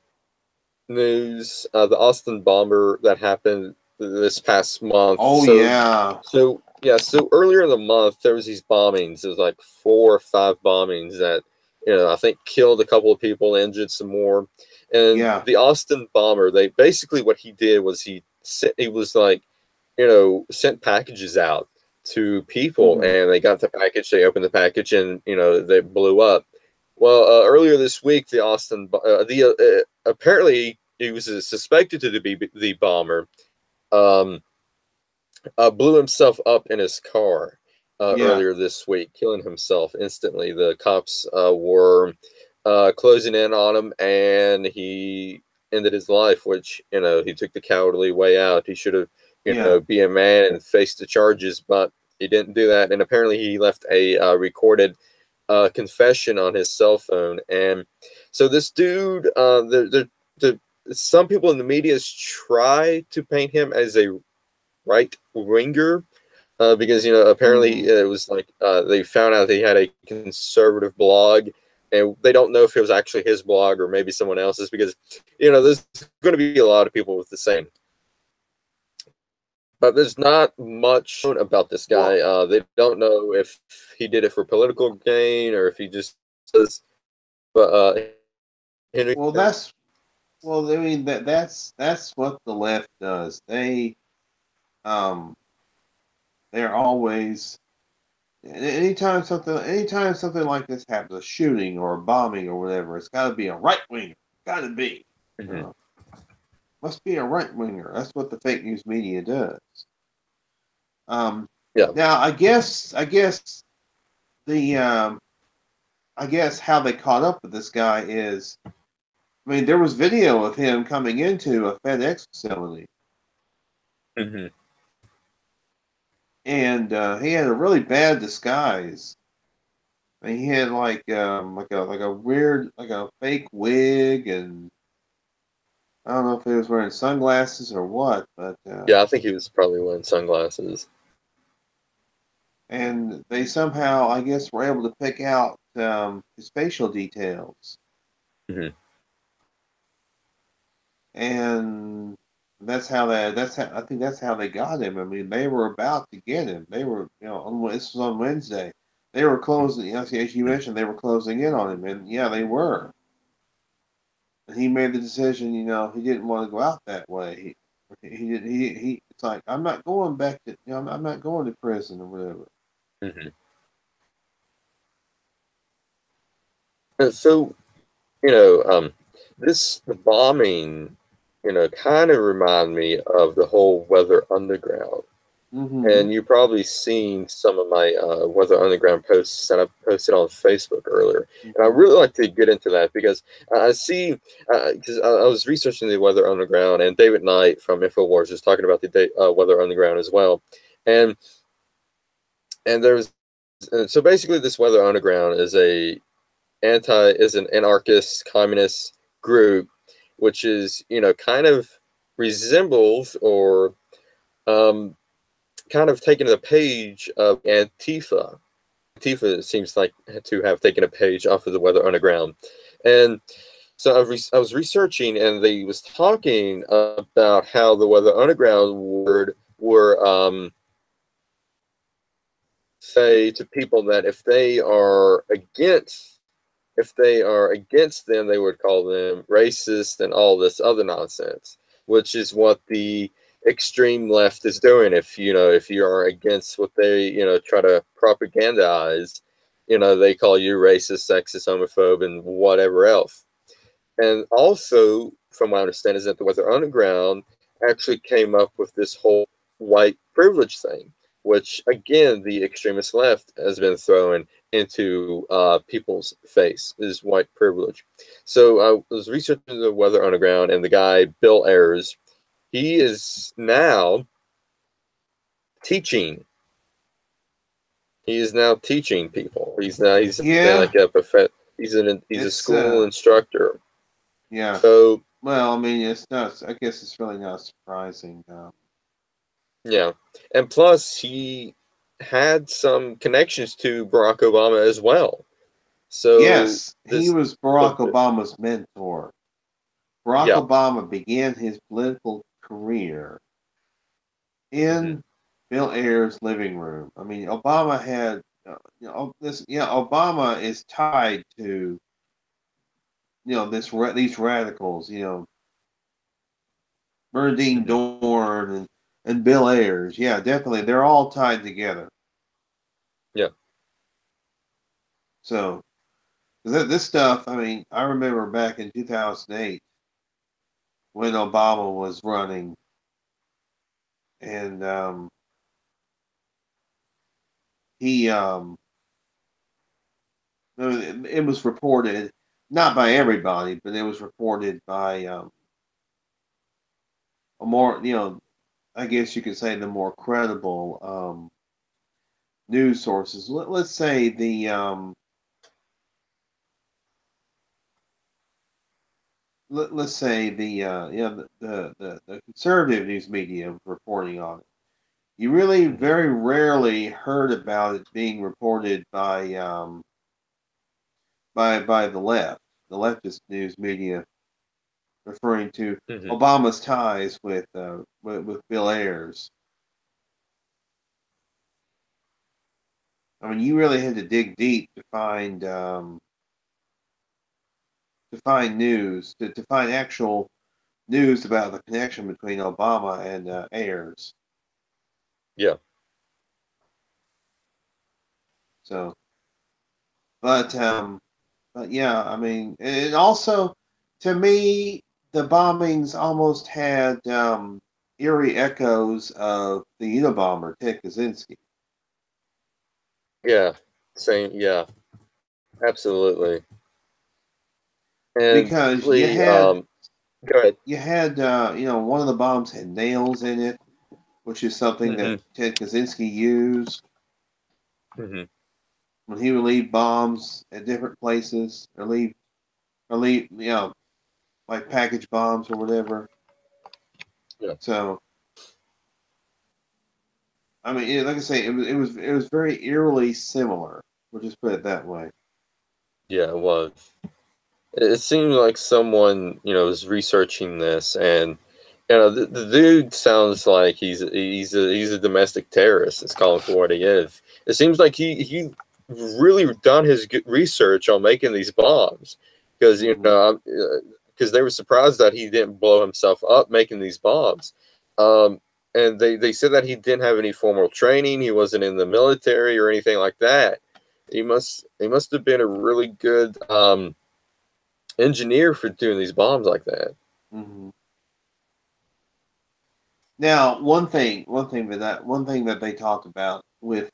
news, the Austin bomber that happened this past month. Oh yeah. So earlier in the month there was these bombings. There was like 4 or 5 bombings that I think killed a couple of people, injured some more. And Yeah. the Austin bomber, they basically what he did was he was like sent packages out to people, Mm-hmm. and they got the package. They opened the package, and they blew up. Well, earlier this week, the Austin, apparently he was suspected to be the bomber. Um, Blew himself up in his car Yeah. earlier this week, killing himself instantly. The cops were closing in on him, and he ended his life, which, he took the cowardly way out. He should have, Yeah. be a man and face the charges, but he didn't do that. And apparently he left a recorded confession on his cell phone. And so this dude, some people in the media try to paint him as a right winger, because apparently Mm-hmm. it was like they found out he had a conservative blog, and they don't know if it was actually his blog or maybe someone else's, because there's going to be a lot of people with the same. But there's not much known about this guy. Well, They don't know if he did it for political gain or if he just does. But Henry, well, that's well. I mean that's what the left does. Um they're always anytime something like this happens, a shooting or a bombing or whatever, it's got to be a right winger. Got to be. mhm. Must be a right winger. That's what the fake news media does. Um, Yeah. Now the I guess how they caught up with this guy is, I mean, there was video of him coming into a FedEx facility, Hmm. and he had a really bad disguise. I mean, he had like a weird, like a fake wig, and I don't know if he was wearing sunglasses or what, but Yeah, I think he was probably wearing sunglasses. and they somehow, I guess, were able to pick out his facial details, Hmm. and that's how I think that's how they got him. I mean, they were about to get him. They were, this was on Wednesday. They were closing, as you mentioned, they were closing in on him, and yeah, they were. And he made the decision, he didn't want to go out that way. He did. He. It's like, I'm not going back to. I'm not going to prison or whatever. Hmm. So you know, this bombing, kind of remind me of the whole Weather Underground. Mm-hmm. And you've probably seen some of my Weather Underground posts that I posted on Facebook earlier. And I Mm-hmm. really like to get into that because I see, because I was researching the Weather Underground, and David Knight from InfoWars was talking about the Weather Underground as well. And there's, so basically this Weather Underground is an anarchist communist group, which is kind of resembles or um, kind of taken a page of Antifa. Antifa seems like to have taken a page off of the Weather Underground, and so I was researching, and they was talking about how the Weather Underground were say to people that if they are against them, they would call them racist and all this other nonsense, which is what the extreme left is doing. If you are against what they try to propagandize, they call you racist, sexist, homophobe, and whatever else. And also, from what I understand, is that the Weather Underground actually came up with this whole white privilege thing, which again the extremist left has been throwing into people's face, is white privilege. So I was researching the Weather Underground, and the guy Bill Ayers, he is now teaching. He is now teaching people. He's Yeah, like he's a it's school instructor. yeah. So Well, I mean, it's not. I guess it's really not surprising. yeah, and plus he had some connections to Barack Obama as well. So Yes, he this, was so Barack Obama's mentor Barack Yeah. Obama began his political career Hmm. in Bill Ayers' living room. I mean, Obama had, Obama is tied to, these radicals, Bernardine Hmm. Dorn and Bill Ayers. Yeah, definitely, they're all tied together. Yeah. So this stuff, I mean, I remember back in 2008 when Obama was running, and he it was reported, not by everybody, but it was reported by a more, I guess you could say the more credible news sources. Let's say let's say the conservative news media was reporting on it. You really Hmm. very rarely heard about it being reported by the leftist news media, referring to Hmm. Obama's ties with Bill Ayers. I mean, you really had to dig deep to find news, to find actual news about the connection between Obama and Ayers. Yeah. So, but but yeah, I mean, and also to me, the bombings almost had eerie echoes of the Unabomber, Ted Kaczynski, Yeah. Same. Yeah. Absolutely. And because Lee, go ahead. one of the bombs had nails in it, which is something that Hmm. Ted Kaczynski used Hmm. when he would leave bombs at different places, or leave, like package bombs or whatever. Yeah. So, I mean, like I say, it was very eerily similar. We'll just put it that way. Yeah. It was. It seemed like someone, was researching this, and the dude sounds like he's a domestic terrorist. It's calling for what he is. It seems like he really done his research on making these bombs, because Hmm. because they were surprised that he didn't blow himself up making these bombs. Um, and they said that he didn't have any formal training. He wasn't in the military or anything like that. He must have been a really good engineer for doing these bombs like that. Hmm. Now, one thing that they talked about with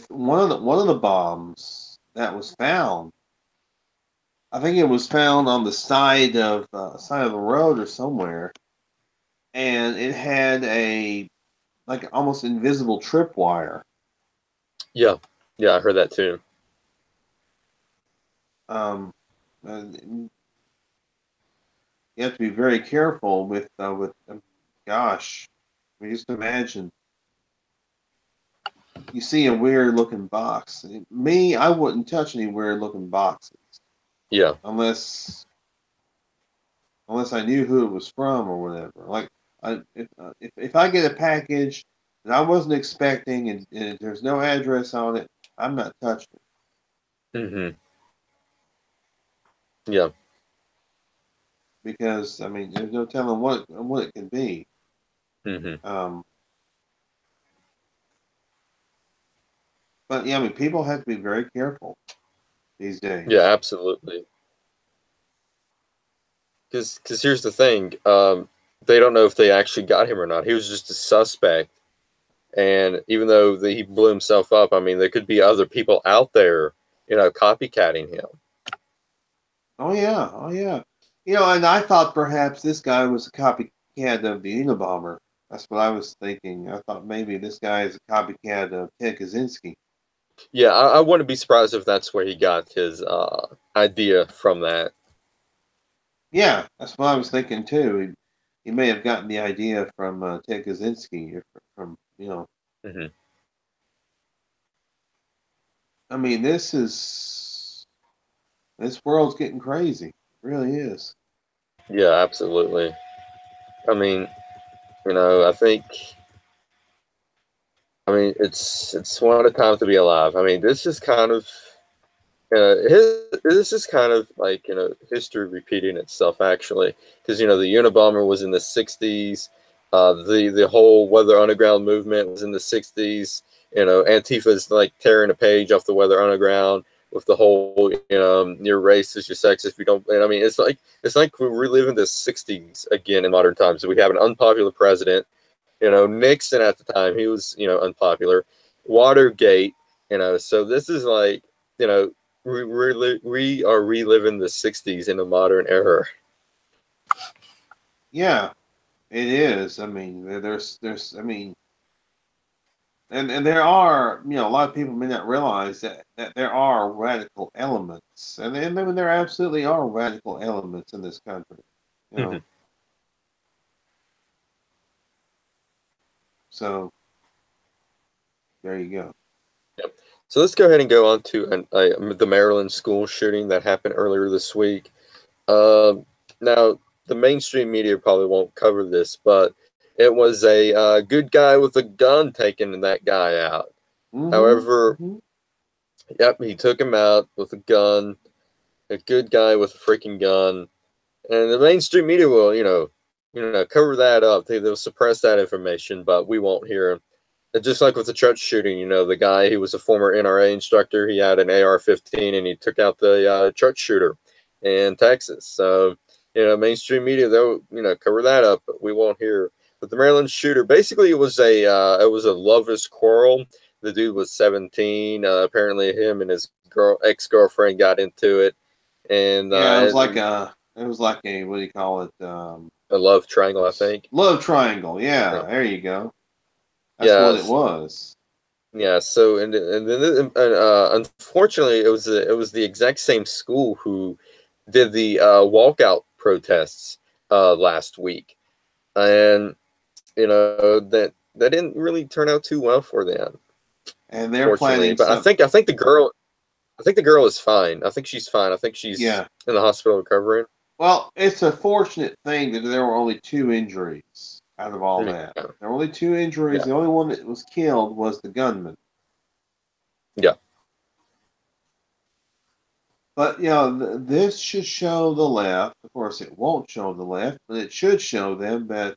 one of the bombs that was found. I think it was found on the side of the road or somewhere, and it had a like almost invisible tripwire. Yeah, yeah, I heard that too. Um, you have to be very careful with. Gosh, I mean, just imagine you see a weird looking box. Me, I wouldn't touch any weird looking boxes Yeah. unless I knew who it was from or whatever. Like, if I get a package that I wasn't expecting and there's no address on it, I'm not touching it Hmm. Yeah. because I mean there's no telling what it could be. Hmm. Um, but yeah, I mean people have to be very careful these Yeah, days. absolutely. Because here's the thing, they don't know if they actually got him or not. He was just a suspect, and even though he blew himself up, I mean, there could be other people out there, copycatting him. Oh yeah, oh yeah. And I thought perhaps this guy was a copycat of the Unabomber. That's what I was thinking. I thought maybe this guy is a copycat of Ted Kaczynski. Yeah, I wouldn't be surprised if that's where he got his idea from that. Yeah, that's what I was thinking too. He may have gotten the idea from Ted Kaczynski, or from. Hmm. I mean, this is This world's getting crazy. It really is. Yeah, absolutely. I mean, I think, it's one of the times to be alive. I mean, this is kind of, this is kind of like, history repeating itself, actually, because, the Unabomber was in the 60s. The whole Weather Underground movement was in the 60s. Antifa's like tearing a page off the Weather Underground with the whole, you're racist, you're sexist, we don't, and I mean, it's like we're reliving the 60s again in modern times. We have an unpopular president. Nixon at the time, he was, unpopular. Watergate, so this is like, we are reliving the 60s in a modern era. Yeah, it is. I mean, I mean, and there are, a lot of people may not realize that there are radical elements, and I mean, there absolutely are radical elements in this country. You know, Mhm. so there you go. Yep. So let's go ahead and go on to the Maryland school shooting that happened earlier this week. Now, the mainstream media probably won't cover this, but it was a good guy with a gun taking that guy out. Mm-hmm. However, Mm-hmm. yep, he took him out with a gun, a good guy with a freaking gun, and the mainstream media will, cover that up. They'll suppress that information, but we won't hear him. And just like with the church shooting, the guy, he was a former NRA instructor. He had an AR-15 and he took out the church shooter in Texas. So, mainstream media, they'll, cover that up, but we won't hear. But the Maryland shooter, basically, it was a lover's quarrel. The dude was 17. Apparently, him and his ex-girlfriend got into it, and Yeah, it was like a, what do you call it? a love triangle, I think. Love triangle. Yeah. Yeah, there you go. That's what it Yes. was. Yeah, so and then unfortunately it was the exact same school who did the walkout protests last week, and that didn't really turn out too well for them, And they're fortunately. planning But I some. think I think the girl I think the girl is fine. I think she's fine. I think she's Yeah. in the hospital recovering. Well, it's a fortunate thing that there were only two injuries out of all Yeah, that. There were only two injuries. yeah, The only one that was killed was the gunman. yeah. But this should show the left. Of course, it won't show the left, but it should show them that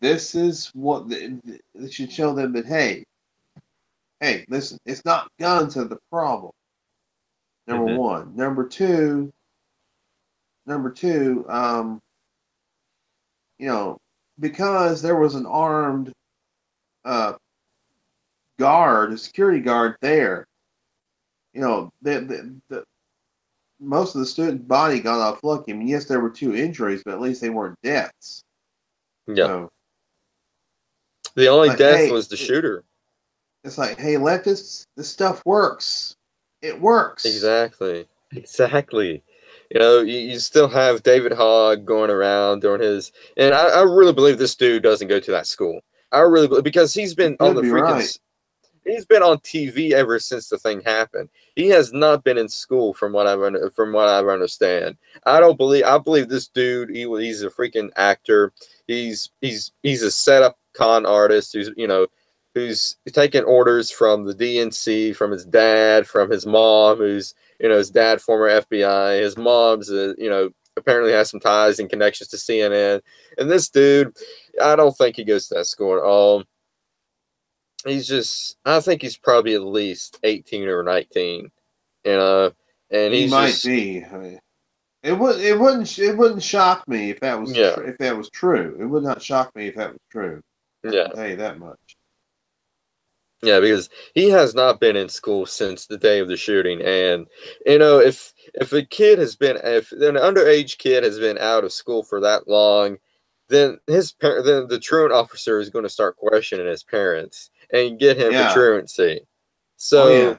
this is what it should show them that hey, listen, it's not guns that are the problem. Number Hmm. one. Number two. You know, because there was an armed uh, guard, a security guard there. The most of the student body got off lucky. I mean, yes, there were two injuries, but at least they weren't deaths. Yeah. So, The only like, death hey, was the shooter. it's like, hey, leftists, this stuff works. It works. Exactly. Exactly. You still have David Hogg going around doing his, and I really believe this dude doesn't go to that school. I really believe, because he's You been on could the be freaking, right. he's been on TV ever since the thing happened. He has not been in school from what I understand. I believe this dude, he's a freaking actor. He's a setup con artist who's taking orders from the DNC, from his dad, from his mom, who's, his dad, former FBI. His mom's, apparently has some ties and connections to CNN. And this dude, I don't think he goes to that school at all. I think he's probably at least 18 or 19, you know, and He he's might just, be. I mean, it wouldn't shock me if that was yeah, if that was true. It would not shock me if that was true. I yeah. can tell you that much. Yeah, because he has not been in school since the day of the shooting, and if if an underage kid has been out of school for that long, then the truant officer is going to start questioning his parents and get him for Yeah. truancy. Oh yeah.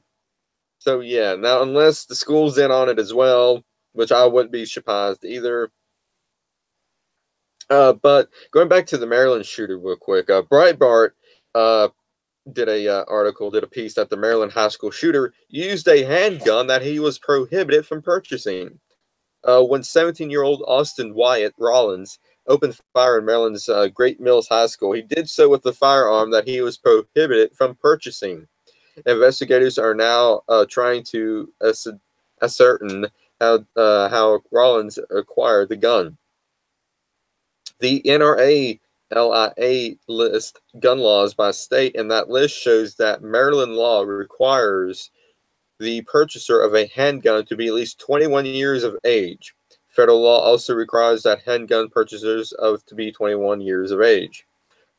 So yeah, now unless the school's in on it as well, which I wouldn't be surprised either. But going back to the Maryland shooter real quick, Breitbart uh, did a article, did a piece that the Maryland high school shooter used a handgun that he was prohibited from purchasing. When 17-year-old Austin Wyatt Rollins opened fire in Maryland's Great Mills High School, he did so with the firearm that he was prohibited from purchasing. Investigators are now trying to ascertain how Rollins acquired the gun. The NRA LIA list gun laws by state, and that list shows that Maryland law requires the purchaser of a handgun to be at least 21 years of age. Federal law also requires that handgun purchasers of to be 21 years of age.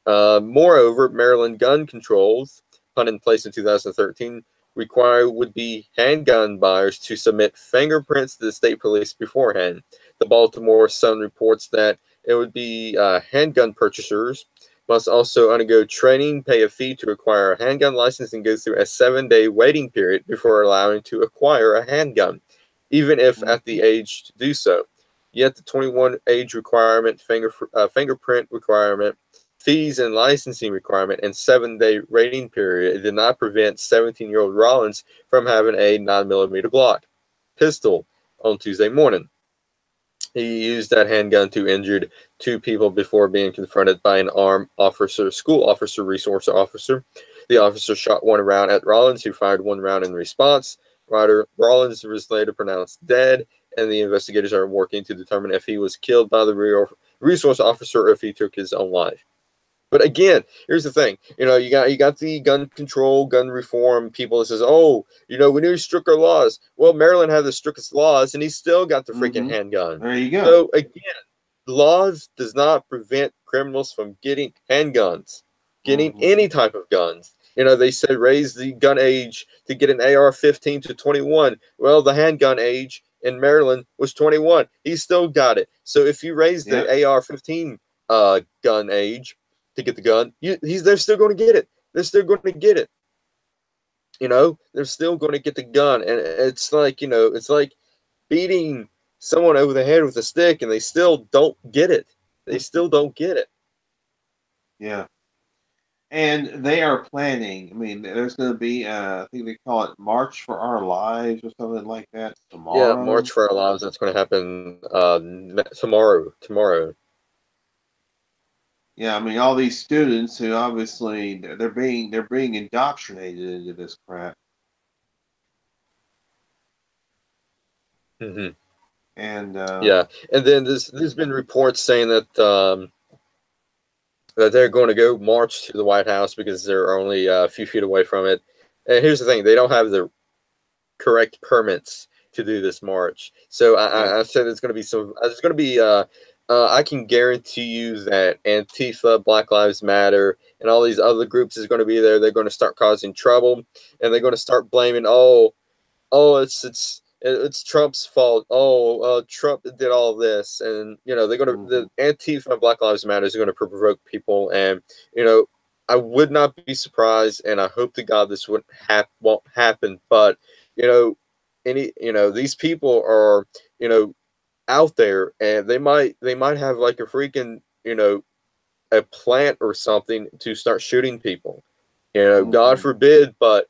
Moreover, Maryland gun controls, put in place in 2013, require would-be handgun buyers to submit fingerprints to the state police beforehand. The Baltimore Sun reports that it would be handgun purchasers must also undergo training, pay a fee to acquire a handgun license, and go through a 7-day waiting period before allowing to acquire a handgun, even if at the age to do so. Yet the 21 age requirement, fingerprint requirement, fees and licensing requirement, and 7-day waiting period did not prevent 17-year-old Rollins from having a 9mm Glock pistol on Tuesday morning. He used that handgun to injure 2 people before being confronted by an armed officer, school officer, resource officer. The officer shot 1 round at Rollins, who fired 1 round in response. Rollins was later pronounced dead, and the investigators are working to determine if he was killed by the resource officer or if he took his own life. But again, here's the thing. You got the gun control, gun reform people that says, oh, we need to stricter laws. Well, Maryland has the strictest laws, and he still got the freaking handgun. There you go. So again, laws does not prevent criminals from getting handguns, getting any type of guns. They said raise the gun age to get an AR-15 to 21. Well, the handgun age in Maryland was 21. He still got it. So if you raise the AR-15 gun age to get the gun, they're still going to get it. They're still going to get it. They're still going to get the gun, and it's like it's like beating someone over the head with a stick, and they still don't get it. They still don't get it. Yeah. And they are planning. I mean, there's going to be, I think they call it March for Our Lives or something like that tomorrow. Yeah, March for Our Lives. That's going to happen tomorrow. Yeah, I mean, all these students who obviously they're being indoctrinated into this crap. Mm-hmm. And yeah, and then there's been reports saying that that they're going to go march to the White House because they're only a few feet away from it. And here's the thing: they don't have the correct permits to do this march. So I said there's going to be some. There's going to be. I can guarantee you that Antifa, Black Lives Matter, and all these other groups is going to be there. They're going to start causing trouble, and they're going to start blaming. It's Trump's fault. Trump did all this, and they're going to the Antifa and Black Lives Matter is going to provoke people, and I would not be surprised, and I hope to God this won't happen. But these people are out there, and they might have like a freaking a plant or something to start shooting people. God forbid, but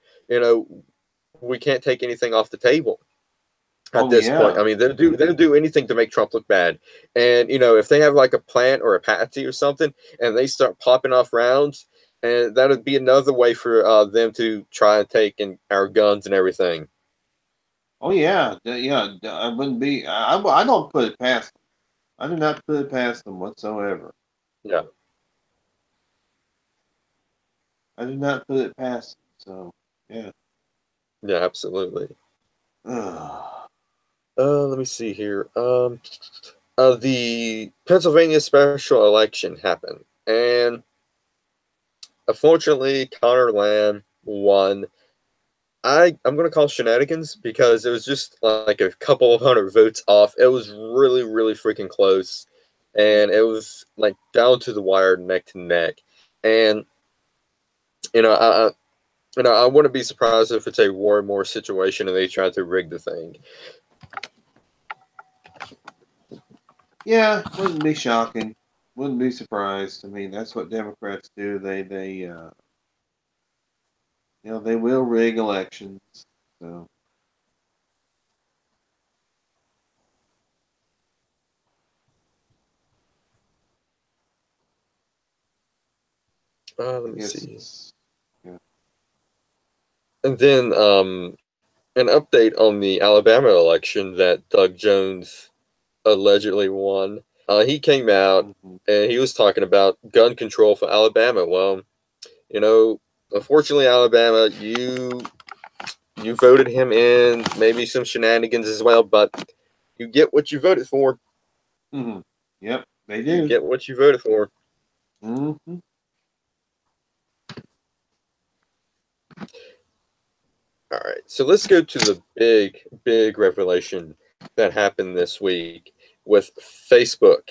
we can't take anything off the table. At this point, I mean, they'll do anything to make Trump look bad. And if they have like a plant or a patsy or something, and they start popping off rounds, and that would be another way for them to try and take in our guns and everything. Oh yeah. I wouldn't be. I don't put it past them. I do not put it past them whatsoever. Yeah. I do not put it past them. So yeah. Yeah, absolutely. Let me see here. The Pennsylvania special election happened, and unfortunately, Connor Lamb won. I'm going to call shenanigans because it was just like a couple of hundred votes off. It was really, really freaking close, and it was like down to the wire, neck to neck. And I wouldn't be surprised if it's a war and more situation and they tried to rig the thing. Yeah, wouldn't be shocking. Wouldn't be surprised. I mean, that's what Democrats do. They they will rig elections. So Let me yes, see. yeah. And then an update on the Alabama election that Doug Jones allegedly won. He came out Mm-hmm. and he was talking about gun control for Alabama. Well, you know, unfortunately, Alabama, you voted him in, maybe some shenanigans as well, but you get what you voted for. Mm-hmm. Yep, they You do. get what you voted for. Mm-hmm. All right, so let's go to the big revelation that happened this week with Facebook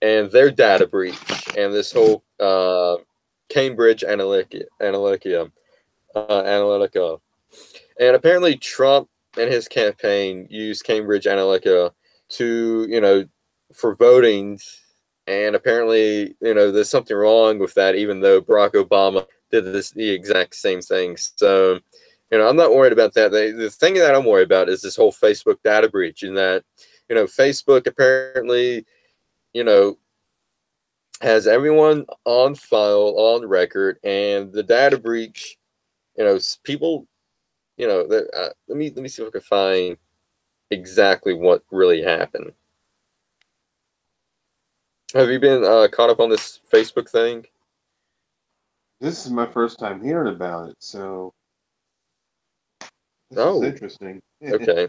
and their data breach and this whole Cambridge Analytica. And apparently Trump and his campaign used Cambridge Analytica to, for voting. And apparently, there's something wrong with that, even though Barack Obama did the exact same thing. So, I'm not worried about that. The thing that I'm worried about is this whole Facebook data breach, and that, Facebook apparently, you know, has everyone on file, on record, and the data breach, people, let me see if I can find exactly what really happened. Have you been caught up on this Facebook thing? This is my first time hearing about it, so this is Oh, interesting. okay.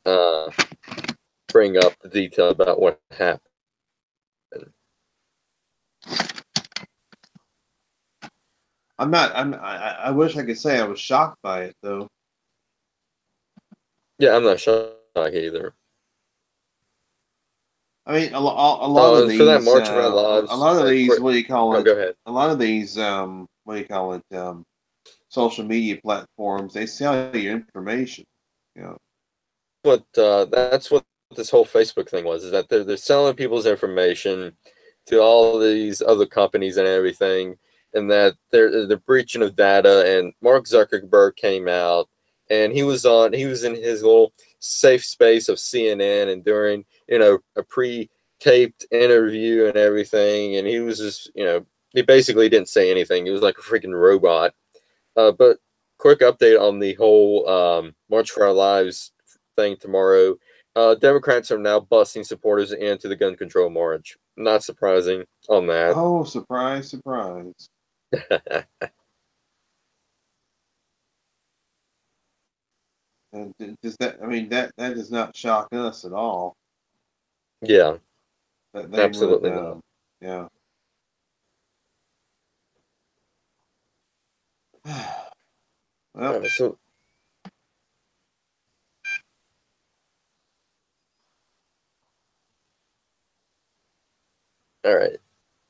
Uh, bring up the detail about what happened. I'm not. I wish I could say I was shocked by it, though. Yeah, I'm not shocked either. I mean, a lot of For that these, March of Our a Lives, lot of these, quick. what do you call Oh, it? go ahead. A lot of these, what do you call it? Social media platforms, they sell you information. You know. That's what this whole Facebook thing was. Is that they're selling people's information to all these other companies and everything, and that they're breaching of data. And Mark Zuckerberg came out, and he was in his little safe space of CNN, and during a pre-taped interview and everything, and he was just he basically didn't say anything. He was like a freaking robot. But quick update on the whole March for Our Lives thing tomorrow. Democrats are now busing supporters into the gun control march. Not surprising on that. Oh, surprise, surprise! And does that? I mean, that does not shock us at all. Yeah, That they would, absolutely not. yeah. Well, So, all right.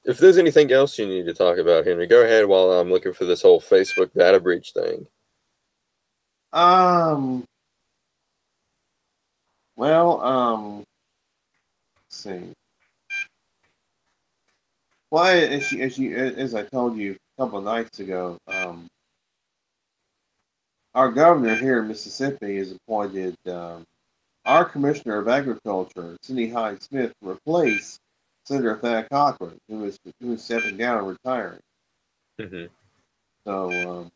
If there's anything else you need to talk about, Henry, go ahead while I'm looking for this whole Facebook data breach thing. um, well, let's see. Well, as I told you a couple of nights ago, our governor here in Mississippi has appointed our commissioner of agriculture, Cindy Hyde Smith, to replace Senator Thad Cochran, who is stepping down and retiring. Mm-hmm. So,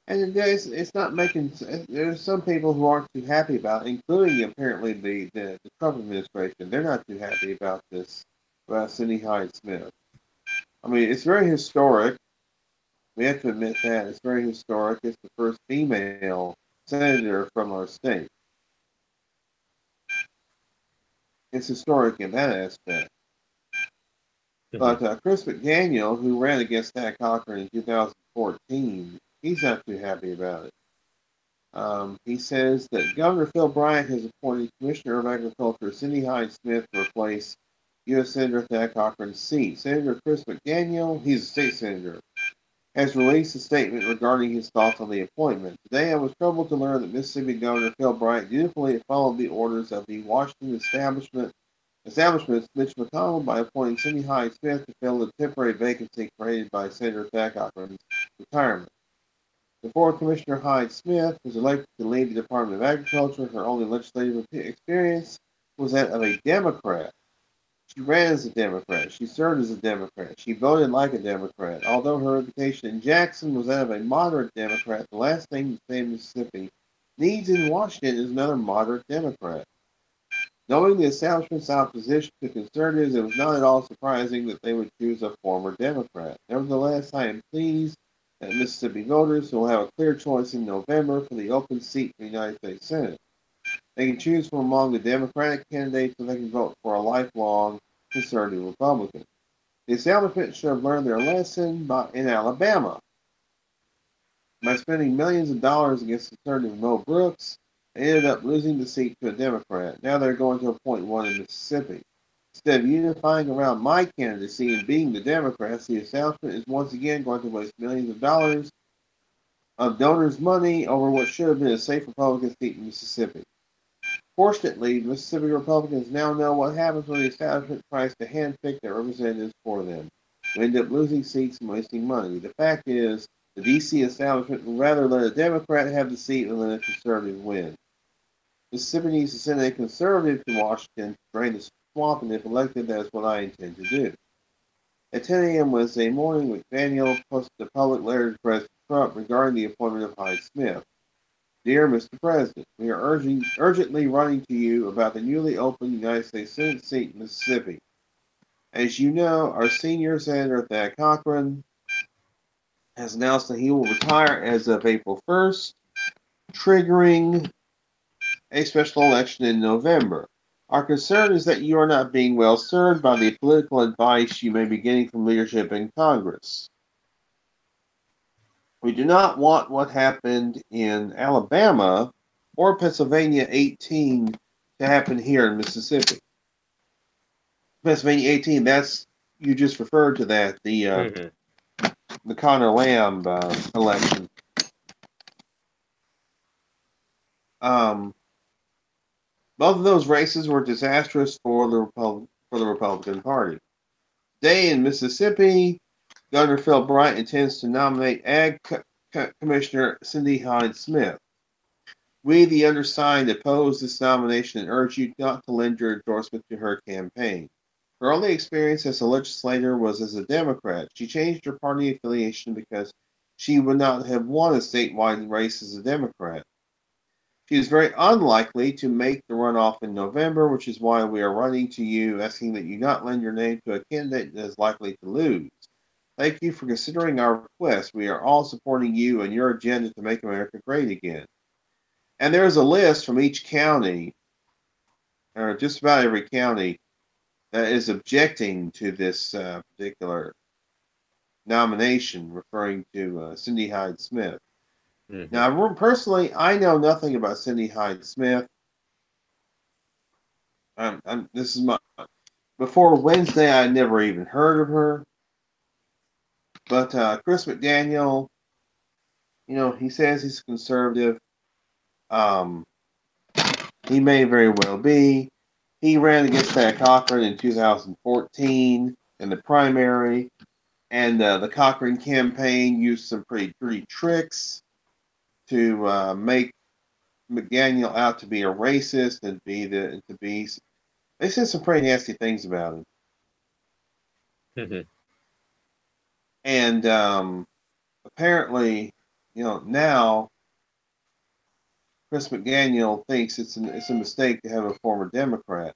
and it's not making. There's some people who aren't too happy about, it, including apparently the Trump administration. They're not too happy about this about Cindy Hyde Smith. I mean, it's very historic. We have to admit that it's very historic. It's the first female senator from our state. It's historic in that aspect. Mm-hmm. But Chris McDaniel, who ran against Thad Cochran in 2014, he's not too happy about it. He says that Governor Phil Bryant has appointed Commissioner of Agriculture Cindy Hyde Smith to replace U.S. Senator Thad Cochran's seat. Senator Chris McDaniel, he's a state senator, has released a statement regarding his thoughts on the appointment. Today, I was troubled to learn that Mississippi Governor Phil Bryant dutifully followed the orders of the Washington establishment establishments Mitch McConnell by appointing Cindy Hyde Smith to fill the temporary vacancy created by Senator Thad Cochran's retirement. Before Commissioner Hyde Smith was elected to lead the Department of Agriculture, her only legislative experience was that of a Democrat. She ran as a Democrat. She served as a Democrat. She voted like a Democrat. Although her reputation in Jackson was that of a moderate Democrat, the last thing the state of Mississippi needs in Washington is another moderate Democrat. Knowing the establishment's opposition to conservatives, it was not at all surprising that they would choose a former Democrat. Nevertheless, I am pleased that Mississippi voters will have a clear choice in November for the open seat for the United States Senate. They can choose from among the Democratic candidates, or they can vote for a lifelong conservative Republican. The establishment should have learned their lesson in Alabama. By spending millions of dollars against conservative Mo Brooks, they ended up losing the seat to a Democrat. Now they're going to appoint one in Mississippi. Instead of unifying around my candidacy and being the Democrats, the establishment is once again going to waste millions of dollars of donors' money over what should have been a safe Republican seat in Mississippi. Fortunately, Mississippi Republicans now know what happens when the establishment tries to handpick their representatives for them. We end up losing seats and wasting money. The fact is, the D.C. establishment would rather let a Democrat have the seat than let a conservative win. Mississippi needs to send a conservative to Washington to drain the swamp, and if elected, that is what I intend to do. At 10 a.m. Wednesday morning, McDaniel posted a public letter to President Trump regarding the appointment of Hyde Smith. Dear Mr. President, we are urgently writing to you about the newly opened United States Senate seat in Mississippi. As you know, our senior Senator Thad Cochran has announced that he will retire as of April 1st, triggering a special election in November. Our concern is that you are not being well served by the political advice you may be getting from leadership in Congress. We do not want what happened in Alabama or Pennsylvania 18 to happen here in Mississippi. Pennsylvania 18, that's, you just referred to that, the Connor Lamb election. Both of those races were disastrous for the Republican Party. Today in Mississippi, Governor Phil Bryant intends to nominate Ag Commissioner Cindy Hyde Smith. We, the undersigned, oppose this nomination and urge you not to lend your endorsement to her campaign. Her only experience as a legislator was as a Democrat. She changed her party affiliation because she would not have won a statewide race as a Democrat. She is very unlikely to make the runoff in November, which is why we are writing to you asking that you not lend your name to a candidate that is likely to lose. Thank you for considering our request. We are all supporting you and your agenda to make America great again. And there's a list from each county, or just about every county, that is objecting to this particular nomination, referring to Cindy Hyde Smith. Now, personally, I know nothing about Cindy Hyde Smith. This is before Wednesday, I never even heard of her. But Chris McDaniel, he says he's conservative. He may very well be. He ran against Thad Cochran in 2014 in the primary, and the Cochran campaign used some pretty tricks to make McDaniel out to be a racist and they said some pretty nasty things about him. And apparently, now Chris McDaniel thinks it's a mistake to have a former Democrat.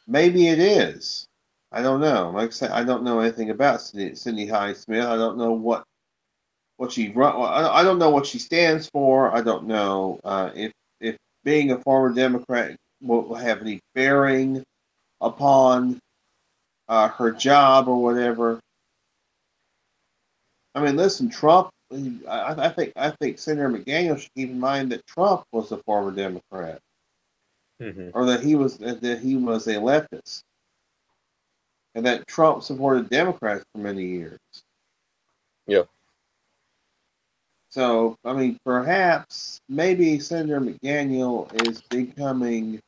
Maybe it is. I don't know. Like I said, I don't know anything about Cindy Hyde Smith. I don't know what she run. I don't know what she stands for. I don't know if being a former Democrat will have any bearing upon her job or whatever. I mean, listen, Trump. I think Senator McDaniel should keep in mind that Trump was a former Democrat, or that he was a leftist, and that Trump supported Democrats for many years. Yeah. So, I mean, perhaps, maybe Senator McDaniel is becoming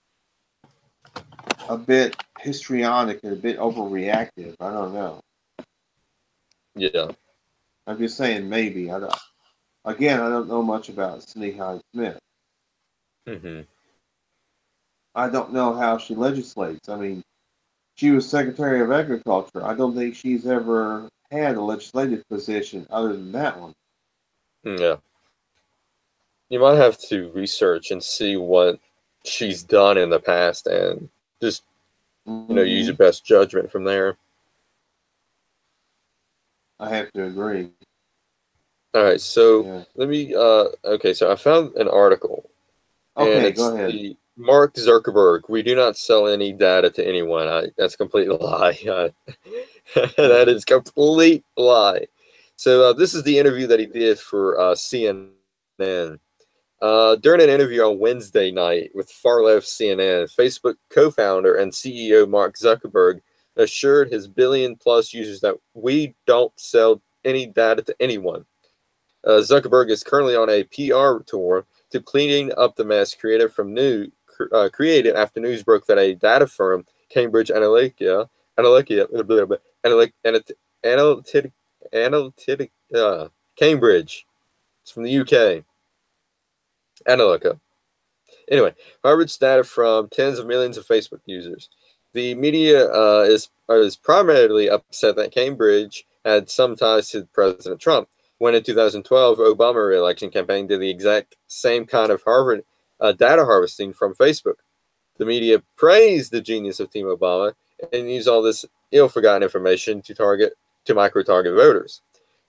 a bit histrionic and a bit overreactive. I don't know. Yeah. I'm just saying maybe. I don't. Again, I don't know much about Cindy Hyde Smith. Hmm. I don't know how she legislates. I mean, she was Secretary of Agriculture. I don't think she's ever had a legislative position other than that one. Yeah. You might have to research and see what she's done in the past and just, use Hmm. your best judgment from there. I have to agree. All right, so Yeah. let me. Okay, so I found an article, and Okay, go it's ahead. the Mark Zuckerberg. We do not sell any data to anyone. That's a complete lie. That is complete lie. So this is the interview that he did for CNN. During an interview on Wednesday night with far left CNN, Facebook co-founder and CEO Mark Zuckerberg assured his billion plus users that we don't sell any data to anyone. Zuckerberg is currently on a PR tour to cleaning up the mess created after news broke that a data firm, Cambridge Analytica, Cambridge, it's from the UK, Analytica. Anyway, Harvard's data from tens of millions of Facebook users. The media is primarily upset that Cambridge had some ties to President Trump, when in 2012, Obama re-election campaign did the exact same kind of Harvard data harvesting from Facebook. The media praised the genius of Team Obama and used all this ill-forgotten information to micro-target voters.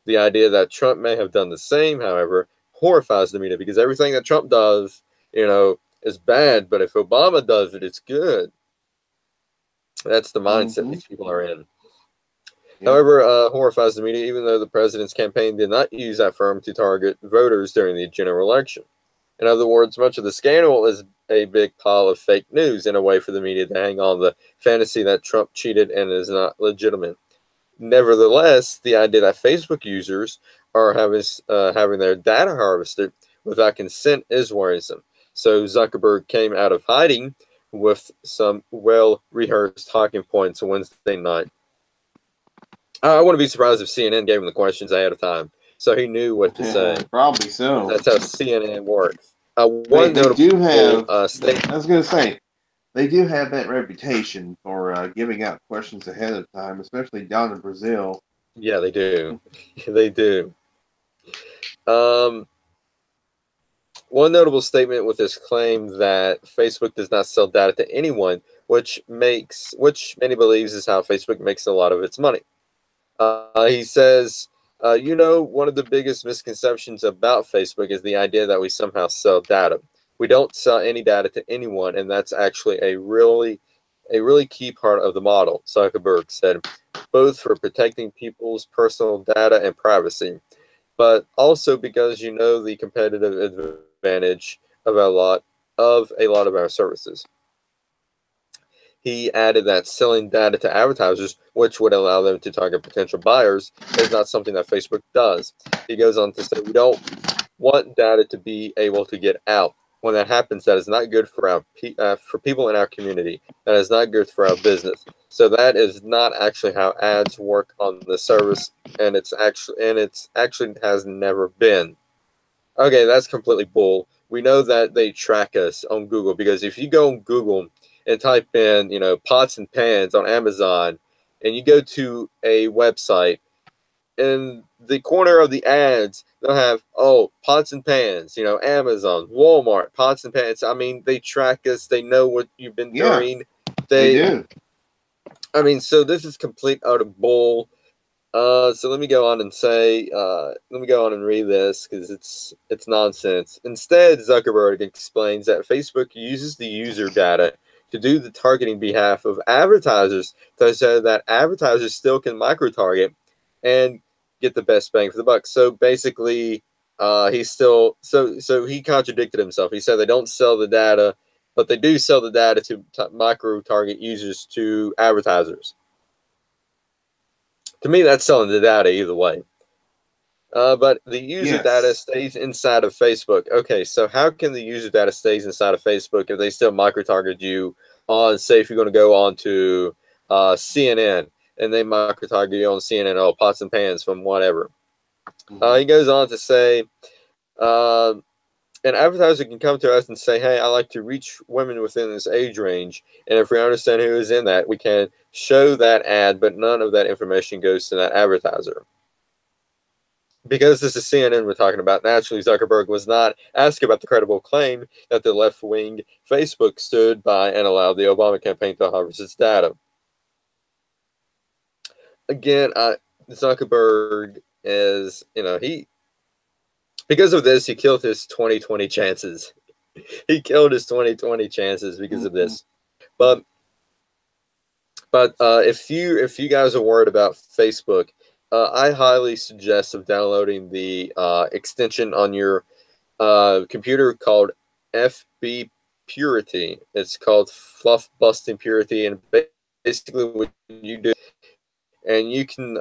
The idea that Trump may have done the same, however, horrifies the media because everything that Trump does, is bad, but if Obama does it, it's good. That's the mindset Hmm. these people are in. Yep. However, horrifies the media, even though the president's campaign did not use that firm to target voters during the general election. In other words, much of the scandal is a big pile of fake news in a way for the media to hang on the fantasy that Trump cheated and is not legitimate. Nevertheless, the idea that Facebook users are having their data harvested without consent is worrisome. So Zuckerberg came out of hiding with some well-rehearsed talking points Wednesday night. I wouldn't be surprised if CNN gave him the questions ahead of time, so he knew what to say. Probably so. That's how CNN works. One They do notable have. I statement. was gonna say they do have that reputation for giving out questions ahead of time, especially down in Brazil. Yeah, they do. They do. Um, One notable statement with his claim that Facebook does not sell data to anyone, which many believes is how Facebook makes a lot of its money. He says, one of the biggest misconceptions about Facebook is the idea that we somehow sell data. We don't sell any data to anyone, and that's actually a really key part of the model, Zuckerberg said, both for protecting people's personal data and privacy, but also because the competitive advantage of a lot of our services. He added that selling data to advertisers, which would allow them to target potential buyers, is not something that Facebook does. He goes on to say, we don't want data to be able to get out. When that happens, that is not good for people in our community. That is not good for our business. So that is not actually how ads work on the service, and it's actually has never been. Okay, that's completely bull. We know that they track us on Google because if you go on Google and type in, pots and pans on Amazon, and you go to a website, in the corner of the ads, they'll have, pots and pans, Amazon, Walmart, pots and pans. I mean, they track us. They know what you've been Yeah, doing. they They, do. I mean, so this is complete utter bull. So let me go on and read this because it's nonsense. Instead, Zuckerberg explains that Facebook uses the user data to do the targeting behalf of advertisers, so that advertisers still can micro-target and get the best bang for the buck. So basically, he's still so he contradicted himself. He said they don't sell the data, but they do sell the data to micro-target users to advertisers. To me, that's selling the data either way. But the user data Yes. stays inside of Facebook. Okay, so how can the user data stays inside of Facebook if they still micro-target you on, say, if you're going to go on to CNN, and they micro-target you on CNN, oh, pots and pans from whatever. He goes on to say, an advertiser can come to us and say, hey, I like to reach women within this age range. And if we understand who is in that, we can show that ad, but none of that information goes to that advertiser. Because this is CNN we're talking about, naturally, Zuckerberg was not asked about the credible claim that the left-wing Facebook stood by and allowed the Obama campaign to harvest its data. Again, Zuckerberg is, because of this, he killed his 2020 chances. He killed his 2020 chances because of this. But if you guys are worried about Facebook, I highly suggest of downloading the extension on your computer called FB Purity. It's called Fluff Busting Purity, and basically what you do, and you can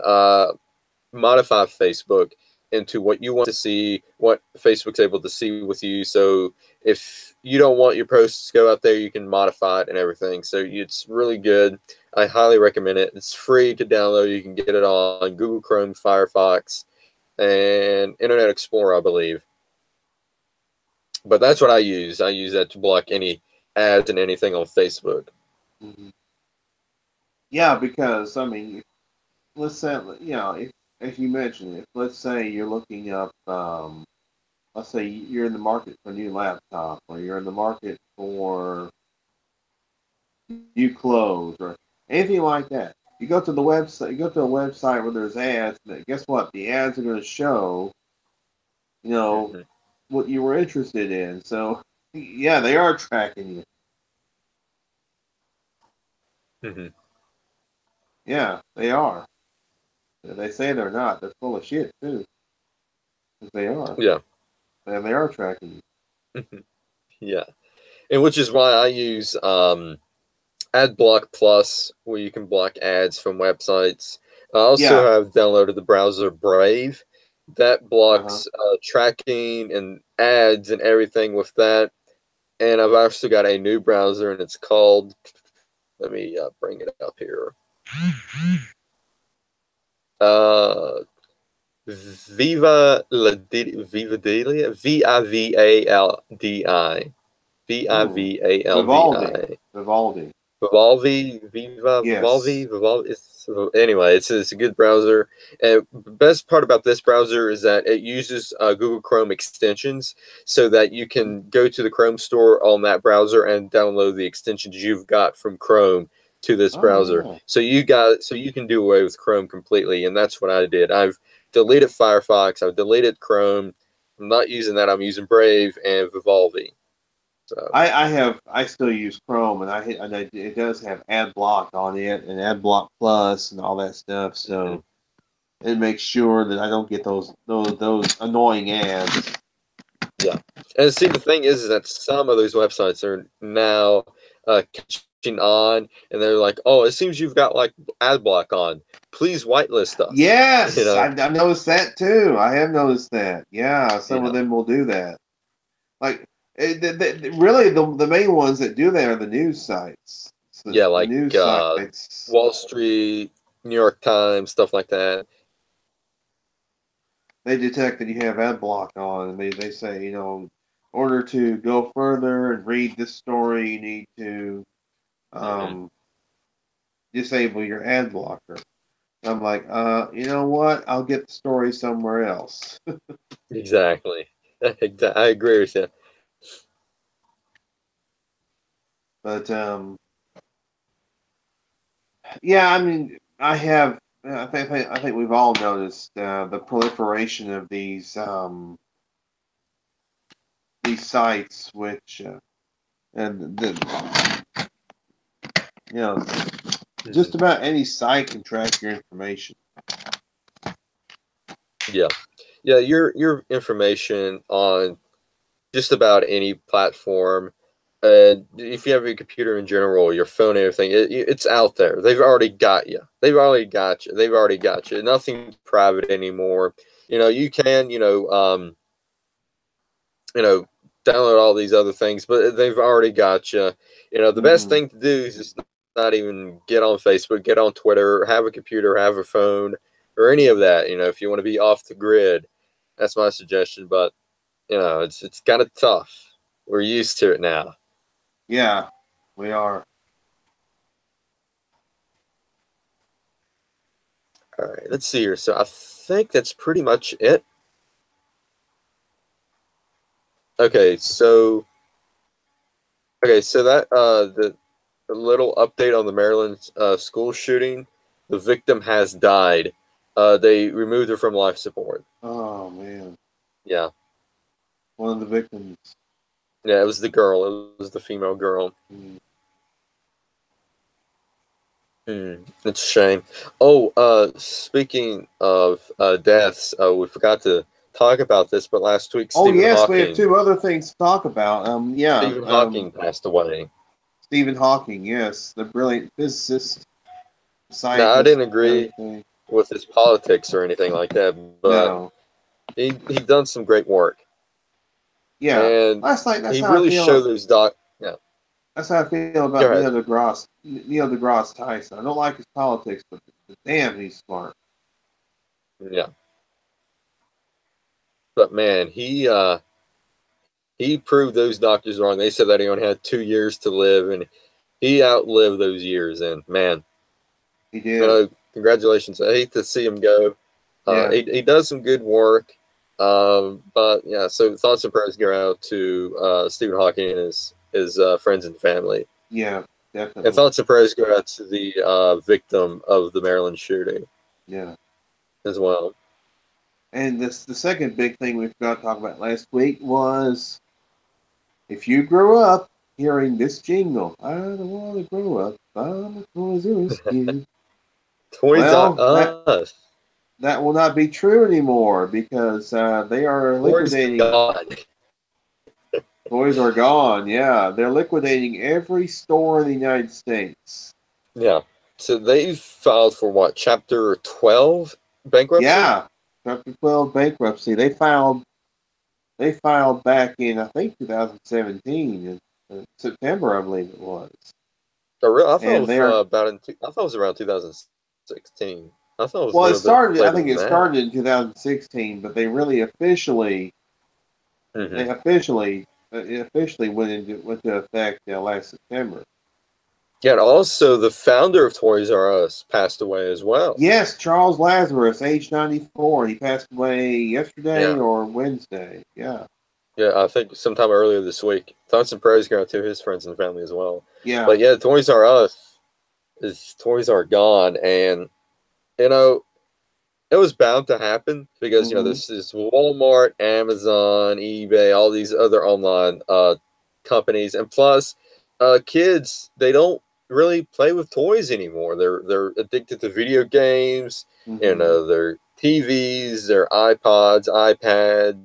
modify Facebook into what you want to see, what Facebook's able to see with you. So if you don't want your posts to go out there, you can modify it and everything. So it's really good. I highly recommend it. It's free to download. You can get it on Google Chrome, Firefox, and Internet Explorer, I believe. But that's what I use. I use that to block any ads and anything on Facebook. Yeah, because, I mean, let's say, if you mentioned it, let's say you're looking up, let's say you're in the market for a new laptop, or you're in the market for new clothes, or anything like that. You go to the website. You go to a website where there's ads. And guess what? The ads are going to show, what you were interested in. So, yeah, they are tracking you. Yeah, they are. They say they're not. They're full of shit too. They are. Yeah. And they are tracking you. Yeah. And which is why I use AdBlock Plus, where you can block ads from websites. I also have downloaded the browser Brave. That blocks tracking and ads and everything with that. And I've also got a new browser, and it's called, let me bring it up here. Vivaldi, V-I-V-A-L-D-I. V-I-V-A-L-D-I. Vivaldi. Anyway, it's a good browser. And the best part about this browser is that it uses Google Chrome extensions, so that you can go to the Chrome store on that browser and download the extensions you've got from Chrome to this browser. Yeah. So you can do away with Chrome completely, and that's what I did. I've deleted Firefox. I've deleted Chrome. I'm not using that. I'm using Brave and Vivaldi. So. I still use Chrome, and it does have AdBlock on it, and AdBlock Plus and all that stuff. So it makes sure that I don't get those annoying ads. Yeah, and see, the thing is that some of those websites are now catching on, and they're like, "Oh, it seems you've got like AdBlock on. Please whitelist us." Yes, I've noticed that too. I have noticed that. Yeah, some of them will do that. Like. Really, the main ones that do that are the news sites. Like news sites. Wall Street, New York Times, stuff like that. They detect that you have AdBlock on, and they say, in order to go further and read this story, you need to disable your ad blocker. I'm like, you know what? I'll get the story somewhere else. Exactly. I agree with you. But yeah, I mean, I think we've all noticed the proliferation of these sites, which just about any site can track your information. Yeah, your information on just about any platform. If you have your computer in general, your phone, everything, it's out there. They've already got you. They've already got you. Nothing's private anymore. You can, download all these other things, but they've already got you. You know, the best thing to do is just not even get on Facebook, get on Twitter, have a computer, have a phone, or any of that. You know, if you want to be off the grid, that's my suggestion. But you know, it's kind of tough. We're used to it now. Yeah, we are. All right, let's see here. So I think that's pretty much it. Okay, so that the little update on the Maryland school shooting, the victim has died. They removed her from life support. Oh man. Yeah. One of the victims. Yeah, it was the girl. It was the female girl. It's a shame. Oh, speaking of deaths, we forgot to talk about this, but last week Oh Stephen yes, we have Hawking. two other things to talk about. Stephen Hawking passed away. Stephen Hawking, yes, the brilliant physicist, Now, I scientist. didn't agree with his politics or anything like that, but No. he done some great work. Yeah. And That's he how I really feel. showed those Yeah. That's how I feel about Neil deGrasse Tyson. I don't like his politics, but damn, he's smart. Yeah. But man, he proved those doctors wrong. They said that he only had 2 years to live, and he outlived those years. And man, he did. Congratulations! I hate to see him go. Yeah. He does some good work. But yeah, so thoughts and prayers go out to Stephen Hawking and his friends and family. Yeah, definitely. And thoughts and prayers go out to the victim of the Maryland shooting. Yeah. As well. And the second big thing we forgot to talk about last week was if you grew up hearing this jingle, I don't want to grow up, I'm a Toys R Us kid. Toys R Us. That will not be true anymore because they are liquidating. Toys are gone, yeah. They're liquidating every store in the United States. Yeah. So they filed for what, Chapter 12 bankruptcy? Yeah, Chapter 12 bankruptcy. They filed back in, I think, 2017, in September, I believe it was. Oh, really? I thought it was around 2016. I thought it was it started. I think it that. started in 2016, but they really officially, it officially went into effect last September. Yeah, and also the founder of Toys R Us passed away as well. Yes, Charles Lazarus, age 94. He passed away yesterday or Wednesday. Yeah. Yeah, I think sometime earlier this week. Thoughts and prayers go out to his friends and family as well. Yeah. But yeah, Toys R Us Toys are gone, and you know, it was bound to happen because you know this is Walmart, Amazon, eBay, all these other online companies, and plus, kids, they don't really play with toys anymore. They're addicted to video games, you know, their TVs, their iPods, iPads,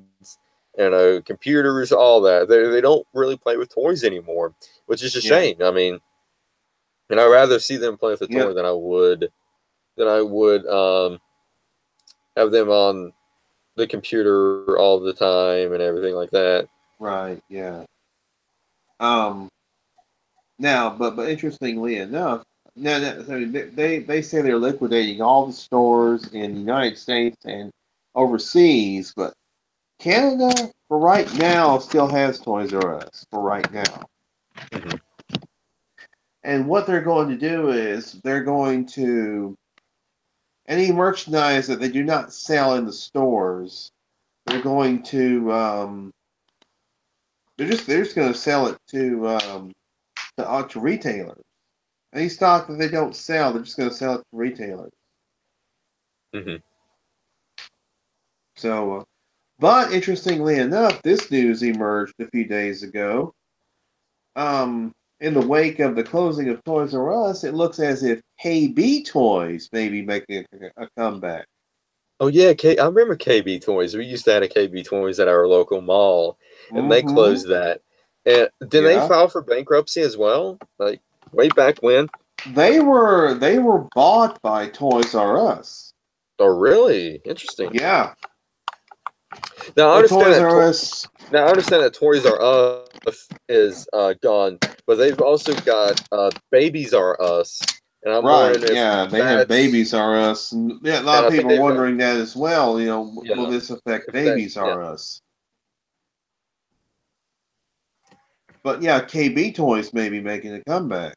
you know, computers, all that. They don't really play with toys anymore, which is a shame. I mean, and I'd rather see them play with a toy than I would have them on the computer all the time and everything like that. Right. Yeah. Now, but interestingly enough, now they say they're liquidating all the stores in the United States and overseas, but Canada, for right now, still has Toys R Us for right now. And what they're going to do is they're going to any merchandise that they do not sell in the stores, they're going to they're just going to sell it to retailers. Any stock that they don't sell, they're just going to sell it to retailers. So, but interestingly enough, this news emerged a few days ago. In the wake of the closing of Toys R Us, it looks as if KB Toys may be making a comeback. Oh yeah, I remember KB Toys. We used to have a KB Toys at our local mall, and they closed that. And did they file for bankruptcy as well? Like way back when? They were bought by Toys R Us. Oh really? Interesting. Yeah. Now I The understand Toys that. R Us. Now I understand that Toys R Us is gone, but they've also got Babies R Us, and I'm Right, wondering if yeah, they have that's. Babies R Us. And yeah, a lot And of I think people are they've got. wondering that as well. Will Yeah, this affect if that. Babies Yeah. R Us? But yeah, KB Toys may be making a comeback.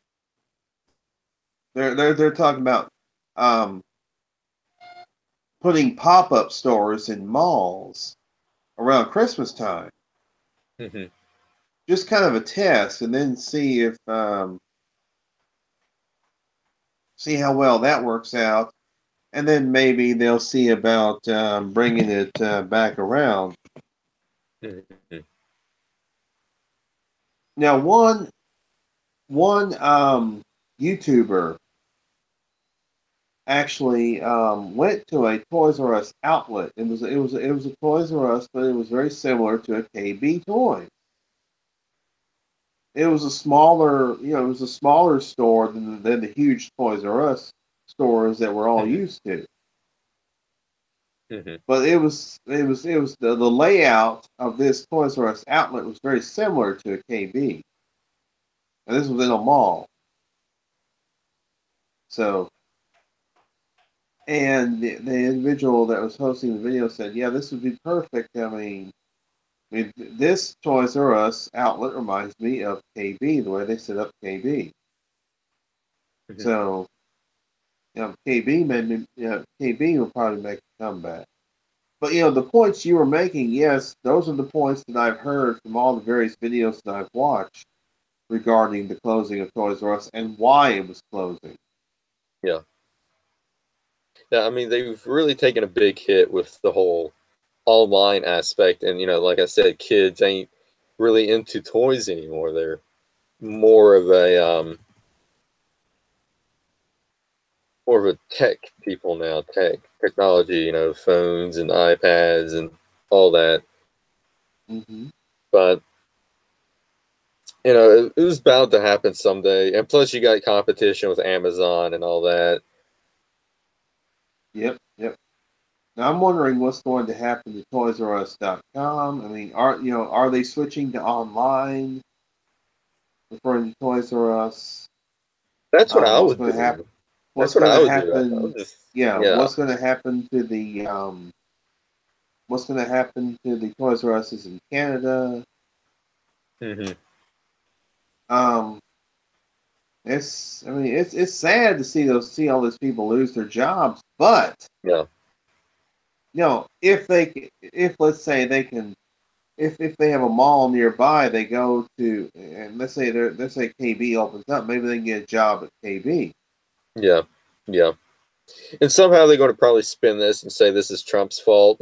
They're talking about um, putting pop-up stores in malls around Christmas time. Hmm. Just kind of a test, and then see if see how well that works out, and then maybe they'll see about bringing it back around. Hmm. Now, one YouTuber actually went to a Toys R Us outlet. It was a Toys R Us, but it was very similar to a KB Toy. It was a smaller, it was a smaller store than the huge Toys R Us stores that we're all Hmm. used to. Hmm. But it was the layout of this Toys R Us outlet was very similar to a KB, and this was in a mall. So, and the individual that was hosting the video said, "Yeah, this would be perfect. I mean, this Toys R Us outlet reminds me of KB, the way they set up KB. Hmm. So, KB will probably make a comeback. But the points you were making, yes, those are the points that I've heard from all the various videos that I've watched regarding the closing of Toys R Us and why it was closing. Yeah. Yeah. I mean, they've really taken a big hit with the whole online aspect, and like I said, kids ain't really into toys anymore. They're more of a tech people now, technology, phones and iPads and all that. Hmm. But it was bound to happen someday. And plus, you got competition with Amazon and all that. Yep, yep. Now I'm wondering what's going to happen to ToysRUs.com. I mean, are they switching to online, referring to Toys R Us? That's what I What's would going to happen? do. That's What's what going I to would do. I happen? would just, Yeah, yeah. what's going to happen to the Toys R Us in Canada? Hmm. Um, it's sad to see all those people lose their jobs, but Yeah. if let's say they can, if they have a mall nearby, they go to, and let's say KB opens up, maybe they can get a job at KB. Yeah. Yeah. And somehow they're going to probably spin this and say this is Trump's fault.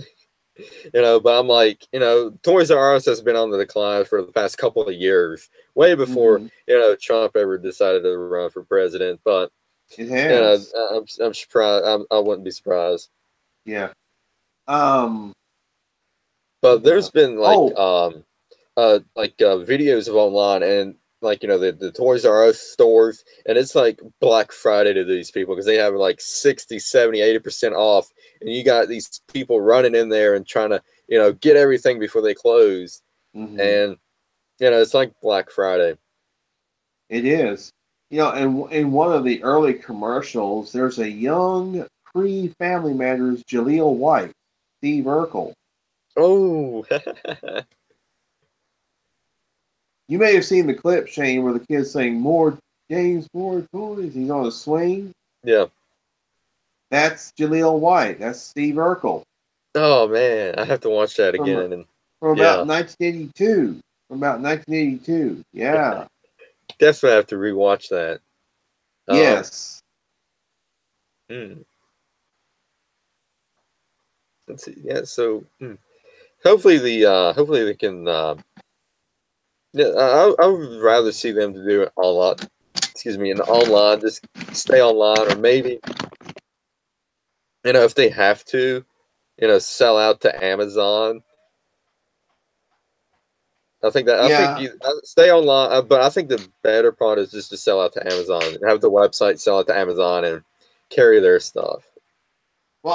But I'm like, Toys R Us has been on the decline for the past couple of years, way before, Hmm. Trump ever decided to run for president. But, It has, I'm surprised. I wouldn't be surprised. yeah. Um, But there's been oh, videos of online and like, the Toys R Us stores, and it's like Black Friday to these people because they have like 60, 70, 80% off. And you got these people running in there and trying to, get everything before they close. hmm And it's like Black Friday. it is. And in one of the early commercials, there's a young pre-Family Matters Jaleel White, Steve Urkel. Oh, You may have seen the clip, Shane, where the kid's saying, "More games, more toys." He's on a swing. yeah. That's Jaleel White. That's Steve Urkel Oh man, I have to watch that from again. And from about yeah, 1982. From about 1982. Yeah. definitely have to rewatch that. Um, Yes. hmm, let's see. Yeah, so hopefully hopefully they can. Yeah, I would rather see them to do it online. Excuse me, in online, just stay online, or maybe if they have to, sell out to Amazon. I think Yeah. you stay online, but I think the better part is just to sell out to Amazon, have the website sell it to Amazon, and carry their stuff. Well,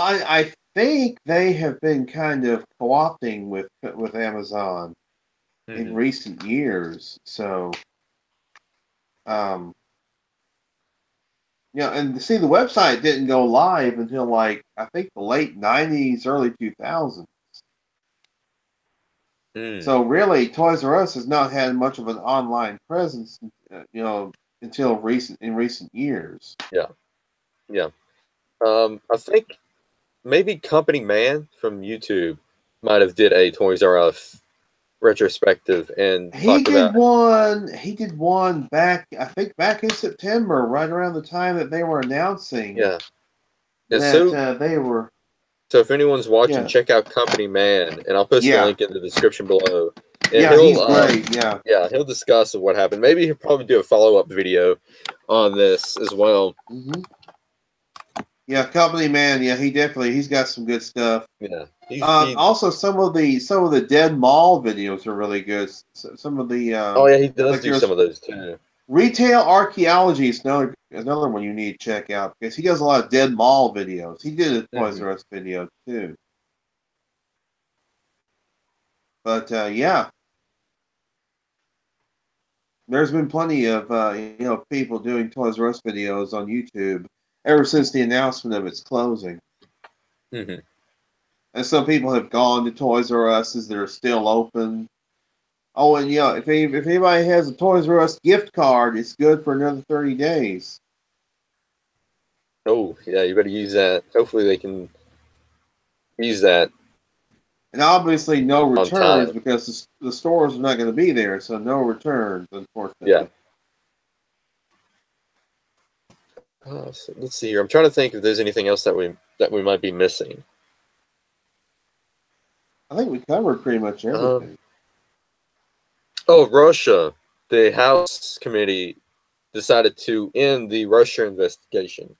think they have been kind of co-opting with Amazon in Hmm. recent years. So, um, and see, the website didn't go live until like I think the late '90s, early 2000s. Mm. So really, Toys R Us has not had much of an online presence, until recent years. Yeah, yeah. I think maybe Company Man from YouTube might have did a Toys R Us retrospective and He talked about did one. He did one back, I think, back in September, right around the time that they were announcing yeah. And that they were. so if anyone's watching, Yeah, check out Company Man, and I'll post the yeah, link in the description below. And yeah. He's great. Yeah, he'll discuss what happened. Maybe he'll probably do a follow up video on this as well. hmm yeah. Company Man. Yeah, he's got some good stuff. Yeah, he. Also, some of the Dead Mall videos are really good. Some of the Oh yeah, he does like do some there's of those too. Retail Archaeology is another one you need to check out because he does a lot of Dead Mall videos. He did a Toys Hmm. R Us video too. But yeah, there's been plenty of people doing Toys R Us videos on YouTube ever since the announcement of its closing. Hmm. And some people have gone to Toys R Us's that are still open. Oh, and if anybody has a Toys R Us gift card, it's good for another 30 days. Oh yeah, you better use that. Hopefully they can use that And obviously, no on returns time. because the stores are not going to be there, so no returns, Yeah. unfortunately. So let's see here. I'm trying to think if there's anything else that we might be missing. I think we covered pretty much Um, everything. oh, Russia. The House committee decided to end the Russia investigation.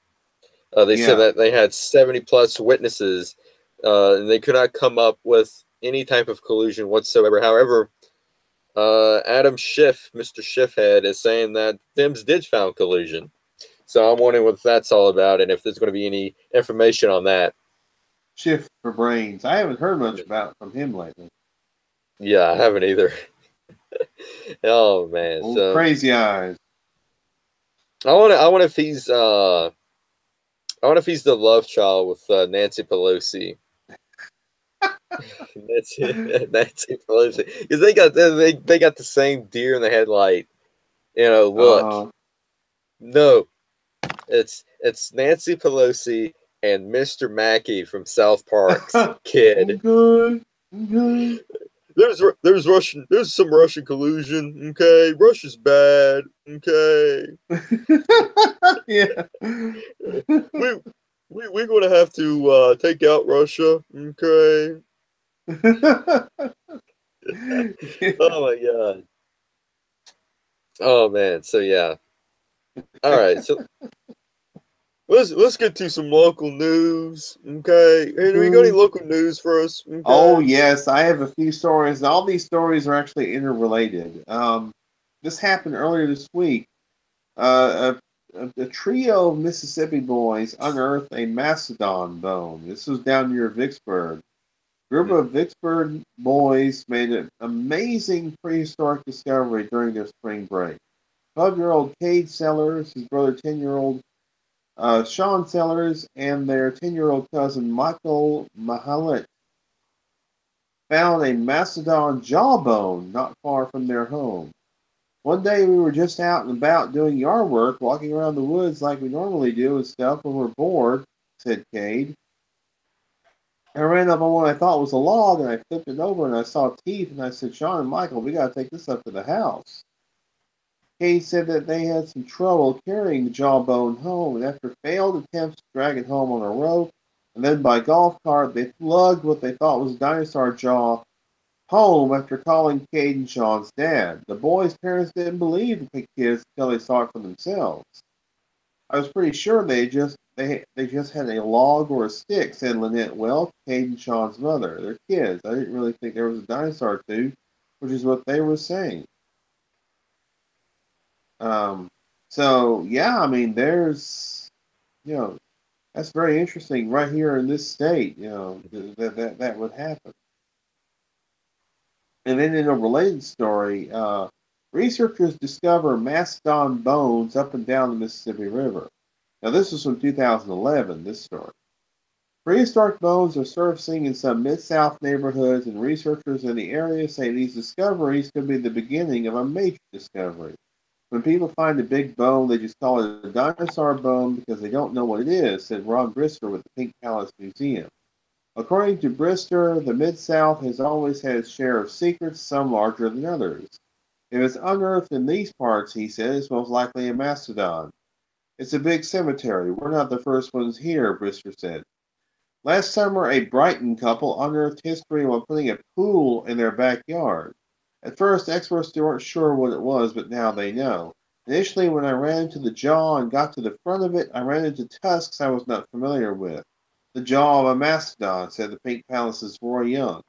They said Yeah. that they had 70 plus witnesses, and they could not come up with any type of collusion whatsoever. However, Adam Schiff, Mr. Schiffhead, is saying that Dems did found collusion. So I'm wondering what that's all about, and if there's going to be any information on that. Shift for brains. I haven't heard much about from him lately. Yeah, I haven't either. Oh man, Old so crazy eyes. I wonder if he's I wonder if he's the love child with Nancy Pelosi. Nancy, Nancy Pelosi, because they got the same deer in the headlight. Look, Uh no, it's Nancy Pelosi and Mr. Mackey from South Park's huh. I'm kid. good. I'm good. There's some Russian collusion. Okay, Russia's bad. Okay, Yeah. we we're gonna have to take out Russia. Okay. Oh my god. Oh man. So yeah. All right. So let's get to some local news. Okay. Hey, do we got any local news for us? Oh Okay. yes, I have a few stories. And all these stories are actually interrelated. This happened earlier this week. A trio of Mississippi boys unearthed a mastodon bone. This was down near Vicksburg. A group Hmm. of Vicksburg boys made an amazing prehistoric discovery during their spring break. 12-year-old Cade Sellers, his brother 10-year-old Sean Sellers, and their 10-year-old cousin Michael Mahalet found a mastodon jawbone not far from their home. One day we were just out and about doing yard work, walking around the woods like we normally do and stuff when we're bored, said Cade. I ran up on what I thought was a log and I flipped it over and I saw teeth and I said, Sean and Michael, we got to take this up to the house. Cade said that they had some trouble carrying the jawbone home and after failed attempts to drag it home on a rope and then by golf cart, they lugged what they thought was a dinosaur jaw home after calling Cade and Sean's dad. The boys' parents didn't believe the kids until they saw it for themselves. I was pretty sure they just had a log or a stick, said Lynette Welch, Cade and Sean's mother. They're kids. I didn't really think there was a dinosaur tooth, which is what they were saying. Um, so yeah, I mean, there's you know That's very interesting. Right here in this state, that would happen. And then in a related story, researchers discover mastodon bones up and down the Mississippi River. Now, this is from 2011, this story. Prehistoric bones are surfacing in some Mid-South neighborhoods, and researchers in the area say these discoveries could be the beginning of a major discovery. When people find a big bone, they just call it a dinosaur bone because they don't know what it is, said Ron Brister with the Pink Palace Museum. According to Brister, the Mid-South has always had its share of secrets, some larger than others. If it's unearthed in these parts, he said, it's most likely a mastodon. It's a big cemetery. We're not the first ones here, Brister said. Last summer, a Brighton couple unearthed history while putting a pool in their backyard. At first, experts weren't sure what it was, but now they know. Initially, when I ran into the jaw and got to the front of it, I ran into tusks I was not familiar with. The jaw of a mastodon, said the Pink Palace's Roy Young.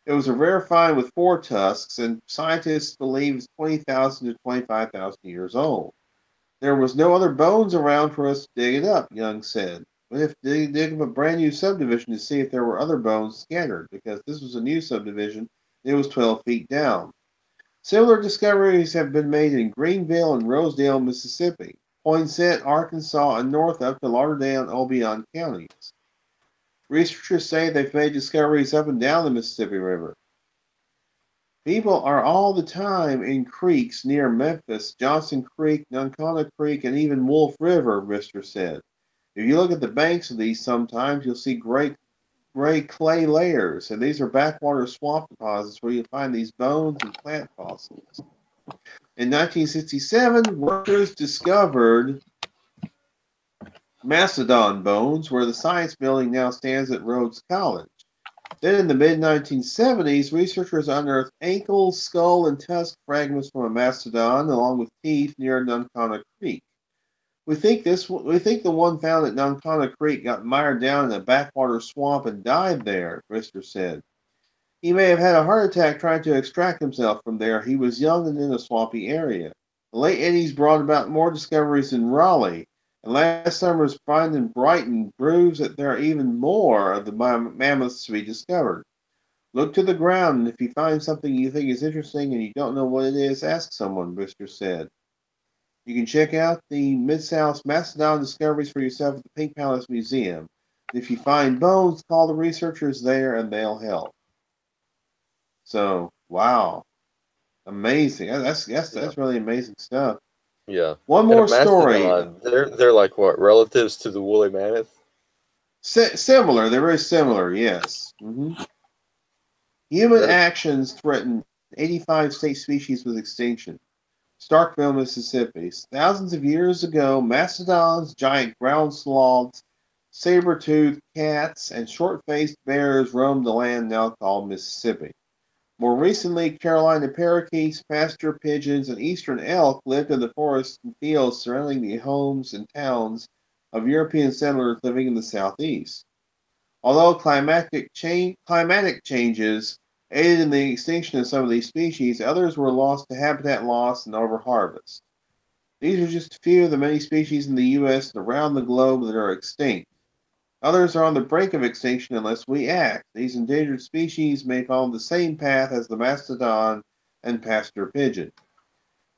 It was a rare find with 4 tusks, and scientists believe it's 20,000 to 25,000 years old. There was no other bones around for us to dig it up, Young said. We have to dig up a brand new subdivision to see if there were other bones scattered, because this was a new subdivision and it was 12 feet down. Similar discoveries have been made in Greenville and Rosedale, Mississippi, Poinsett, Arkansas, and north up to Lauderdale and Obion counties. Researchers say they've made discoveries up and down the Mississippi River. People are all the time in creeks near Memphis, Johnson Creek, Nuncona Creek, and even Wolf River, Rister said. If you look at the banks of these sometimes, you'll see gray clay layers, and these are backwater swamp deposits where you find these bones and plant fossils. In 1967, workers discovered mastodon bones where the science building now stands at Rhodes College. Then in the mid-1970s, researchers unearthed ankle, skull, and tusk fragments from a mastodon along with teeth near Nuncona Creek. We think the one found at Nuncona Creek got mired down in a backwater swamp and died there, Brister said. He may have had a heart attack trying to extract himself from there. He was young and in a swampy area. The late 80s brought about more discoveries in Raleigh, and last summer's find in Brighton proves that there are even more of the mammoths to be discovered. Look to the ground, and if you find something you think is interesting and you don't know what it is, ask someone, Brister said. You can check out the Mid-South Mastodon discoveries for yourself at the Pink Palace Museum. If you find bones, call the researchers there and they'll help. So, wow. Amazing. That's really amazing stuff. Yeah. One And a more story. mastodon, they're like what, relatives to the woolly mammoth? Similar. They're very similar, yes. Human actions threaten 85 state species with extinction. Starkville, Mississippi. Thousands of years ago, mastodons, giant ground sloths, saber-toothed cats, and short-faced bears roamed the land now called Mississippi. More recently, Carolina parakeets, pasture pigeons, and eastern elk lived in the forests and fields surrounding the homes and towns of European settlers living in the southeast. Although climatic changes aided in the extinction of some of these species, others were lost to habitat loss and overharvest. These are just a few of the many species in the U.S. and around the globe that are extinct. Others are on the brink of extinction unless we act. These endangered species may follow the same path as the mastodon and pasture pigeon.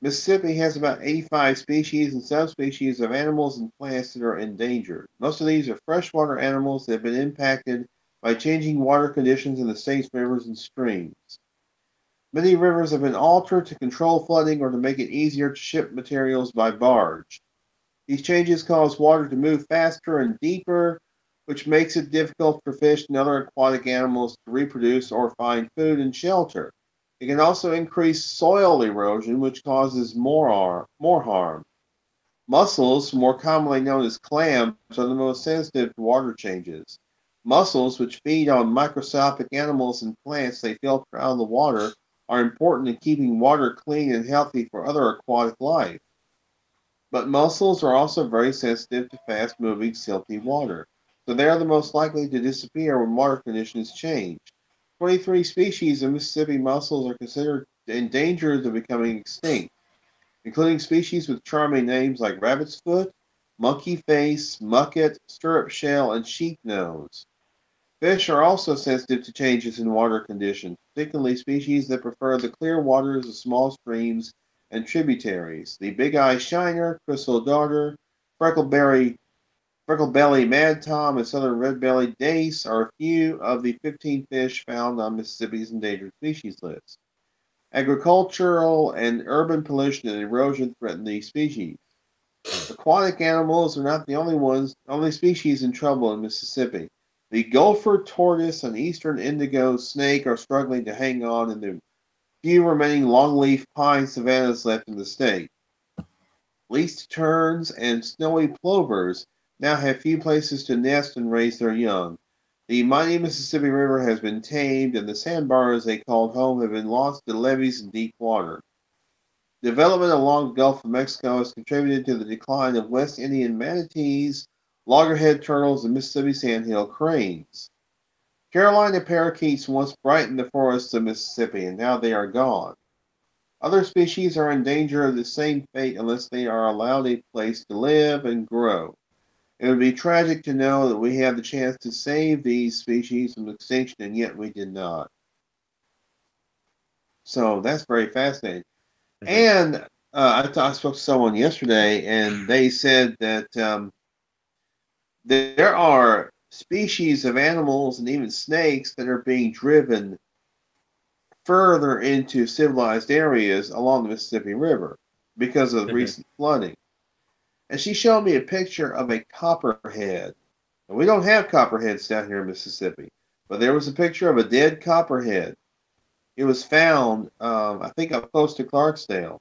Mississippi has about 85 species and subspecies of animals and plants that are endangered. Most of these are freshwater animals that have been impacted by changing water conditions in the state's rivers and streams. Many rivers have been altered to control flooding or to make it easier to ship materials by barge. These changes cause water to move faster and deeper, which makes it difficult for fish and other aquatic animals to reproduce or find food and shelter. It can also increase soil erosion, which causes more harm. Mussels, more commonly known as clams, are the most sensitive to water changes. Mussels, which feed on microscopic animals and plants they filter out of the water, are important in keeping water clean and healthy for other aquatic life. But mussels are also very sensitive to fast-moving, silty water, so they are the most likely to disappear when water conditions change. 23 species of Mississippi mussels are considered endangered of becoming extinct, including species with charming names like rabbit's foot, monkey face, mucket, stirrup shell, and sheep nose. Fish are also sensitive to changes in water conditions, particularly species that prefer the clear waters of small streams and tributaries. The big-eye shiner, crystal darter, freckleberry Freckle-belly mad tom and southern red-bellied dace are a few of the 15 fish found on Mississippi's endangered species list. Agricultural and urban pollution and erosion threaten these species. Aquatic animals are not the only species in trouble in Mississippi. The gopher tortoise and eastern indigo snake are struggling to hang on in the few remaining longleaf pine savannas left in the state. Least terns and snowy plovers now have few places to nest and raise their young. The mighty Mississippi River has been tamed, and the sandbars they called home have been lost to levees and deep water. Development along the Gulf of Mexico has contributed to the decline of West Indian manatees, loggerhead turtles, and Mississippi sandhill cranes. Carolina parakeets once brightened the forests of Mississippi, and now they are gone. Other species are in danger of the same fate unless they are allowed a place to live and grow. It would be tragic to know that we had the chance to save these species from extinction and yet we did not. So that's very fascinating. Mm-hmm. And I spoke to someone yesterday and they said that there are species of animals and even snakes that are being driven further into civilized areas along the Mississippi River because of Mm-hmm. recent flooding. And she showed me a picture of a copperhead. And we don't have copperheads down here in Mississippi, but there was a picture of a dead copperhead. It was found, I think, up close to Clarksdale,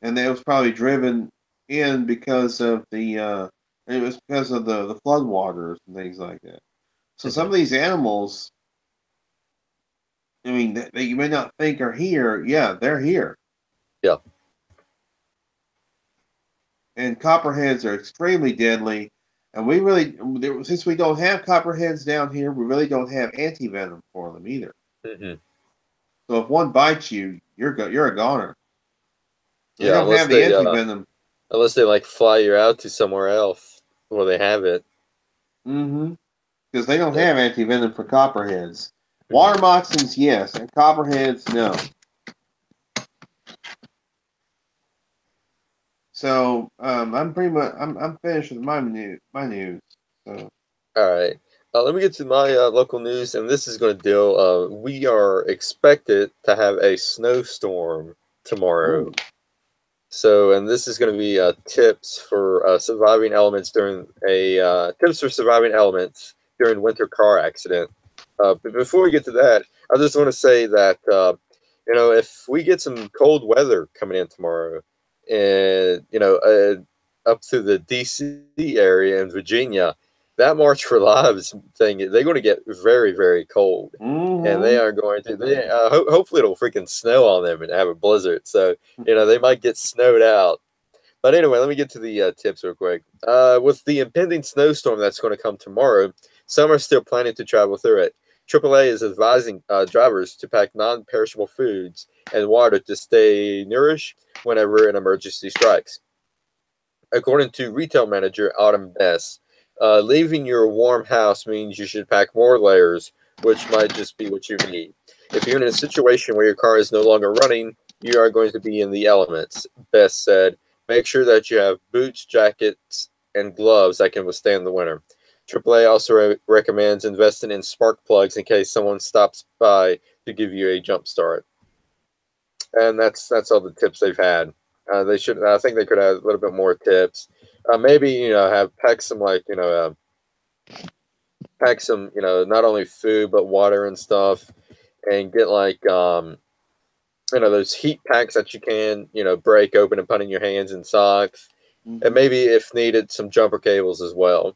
and it was probably driven in because of it was because of the flood waters and things like that. So some Mm-hmm. of these animals, I mean, that you may not think are here, yeah, they're here. Yeah. And copperheads are extremely deadly. And we really, since we don't have copperheads down here, we really don't have anti-venom for them either. Mm-hmm. So if one bites you, you're a goner. They Yeah. don't have the anti-venom. Unless they like fly you out to somewhere else where they have it. Mm-hmm. Because they don't That, have anti-venom for copperheads. mm-hmm. Water moccasins, yes, and copperheads, no. So I'm pretty much I'm finished with my news. So All right. Let me get to my local news, and this is going to deal. We are expected to have a snowstorm tomorrow. ooh, So, and this is going to be tips for surviving elements during a tips for surviving elements during winter car accident. But before we get to that, I just want to say that if we get some cold weather coming in tomorrow, and up to the D.C. area in Virginia, that March for Lives thing, they're going to get very, very cold, and they mm-hmm. are going to. They hopefully it'll freaking snow on them and have a blizzard. So they might get snowed out. But anyway, let me get to the tips real quick. With the impending snowstorm that's going to come tomorrow, some are still planning to travel through it. AAA is advising drivers to pack non-perishable foods and water to stay nourished whenever an emergency strikes. According to retail manager Autumn Bess, leaving your warm house means you should pack more layers, which might just be what you need. If you're in a situation where your car is no longer running, you are going to be in the elements, Bess said. Make sure that you have boots, jackets, and gloves that can withstand the winter. AAA also recommends investing in spark plugs in case someone stops by to give you a jump start. And that's all the tips they've had. They should. I think they could have a little bit more tips. Maybe have pack some pack some not only food but water and stuff, and get those heat packs that you can break open and put in your hands and socks, and Mm-hmm. maybe if needed some jumper cables as well.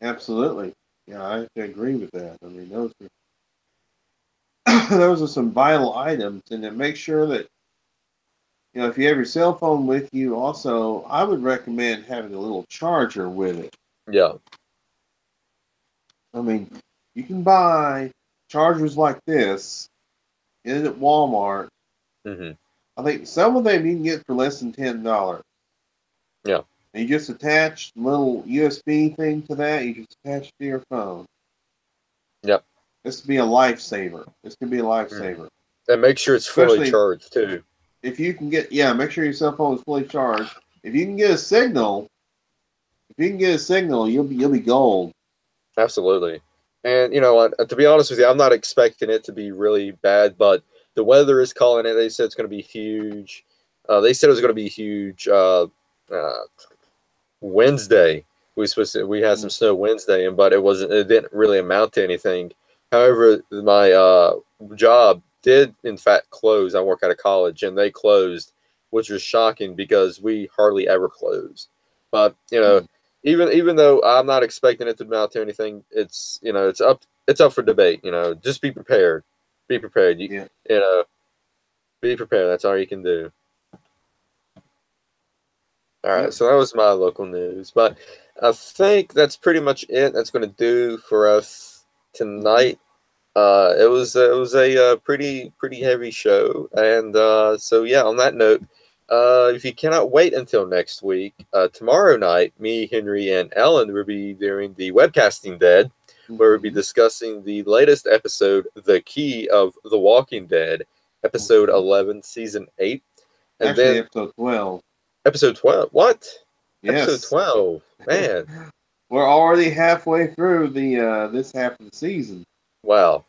Absolutely. Yeah, I have to agree with that. I mean, those are those are some vital items, and then make sure that if you have your cell phone with you, also I would recommend having a little charger with it. Yeah. I mean, you can buy chargers like this in at Walmart Hmm. I think some of them you can get for less than $10. Yeah. And you just attach a little USB thing to that. You just attach it to your phone. Yep. This could be a lifesaver. This could be a Mm. lifesaver. And make sure it's fully Especially charged too. if you can get, yeah, make sure your cell phone is fully charged. If you can get a signal, you'll be gold. Absolutely. And you know what? To be honest with you, I'm not expecting it to be really bad, but the weather is calling it. They said it's going to be huge. They said it was going to be huge Wednesday. We had some snow Wednesday, but it wasn't. It didn't really amount to anything. However, my job did in fact close. I work out of college, and they closed, which was shocking because we hardly ever close. But you know, even though I'm not expecting it to amount to anything, it's up for debate. You know, just be prepared. Be prepared. You know, be prepared. That's all you can do. All right, so that was my local news, but I think that's pretty much it. That's going to do for us tonight. It was a pretty heavy show, and so yeah. On that note, if you cannot wait until next week, tomorrow night, me, Henry, and Ellen will be doing the Webcasting Dead, where we'll be discussing the latest episode, The Key of The Walking Dead, episode 11, season 8, and Actually, then episode 12. Episode 12. What? Yes. Episode 12. Man. We're already halfway through the this half of the season. Wow.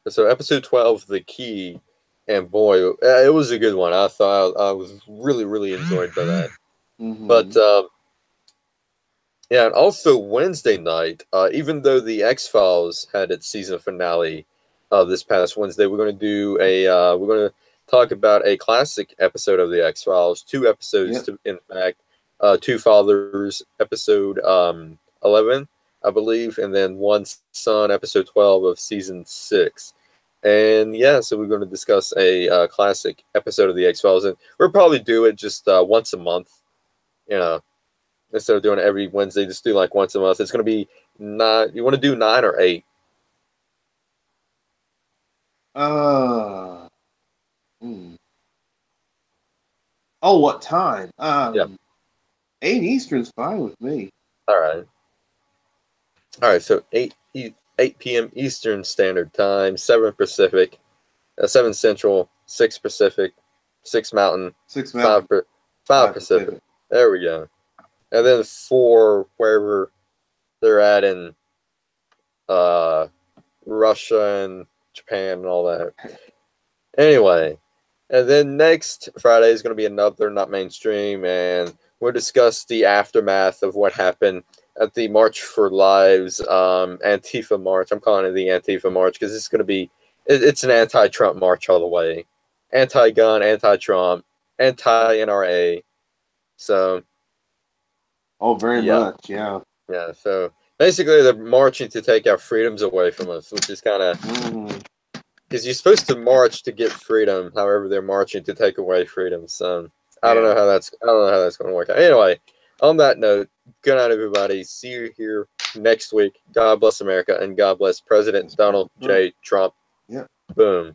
So episode 12, The Key, and boy, it was a good one. I thought I was really enjoyed by that. But yeah, and also Wednesday night, even though the X-Files had its season finale this past Wednesday, we're going to do we're going to talk about a classic episode of the X-Files, 2 episodes, in fact, Two Fathers, episode 11, I believe, and then One Son, episode 12 of season 6. And yeah, so we're going to discuss a classic episode of the X-Files, and we'll probably do it just once a month, you know. Instead of doing it every Wednesday, just do like once a month. It's going to be 9. You want to do 9 or 8? Oh, what time? Yeah. 8 Eastern's fine with me. All right. So 8 p.m. Eastern Standard Time, 7 Pacific, 7 Central, 6 Pacific, 6 Mountain, 5 Pacific. There we go. And then for wherever they're at in Russia and Japan and all that. Anyway, and then next Friday is going to be another Not Mainstream, and we'll discuss the aftermath of what happened at the March for Lives Antifa March. I'm calling it the Antifa March because it's going to be, it's an anti-Trump march all the way. Anti-gun, anti-Trump, anti-NRA. So... Oh, very much, yeah. Yeah, so basically they're marching to take our freedoms away from us, which is kind of... Because you're supposed to march to get freedom, however they're marching to take away freedom. So I don't know how that's going to work out. Anyway, on that note, good night, everybody. See you here next week. God bless America, and God bless President Donald J. Trump. Yep. Boom.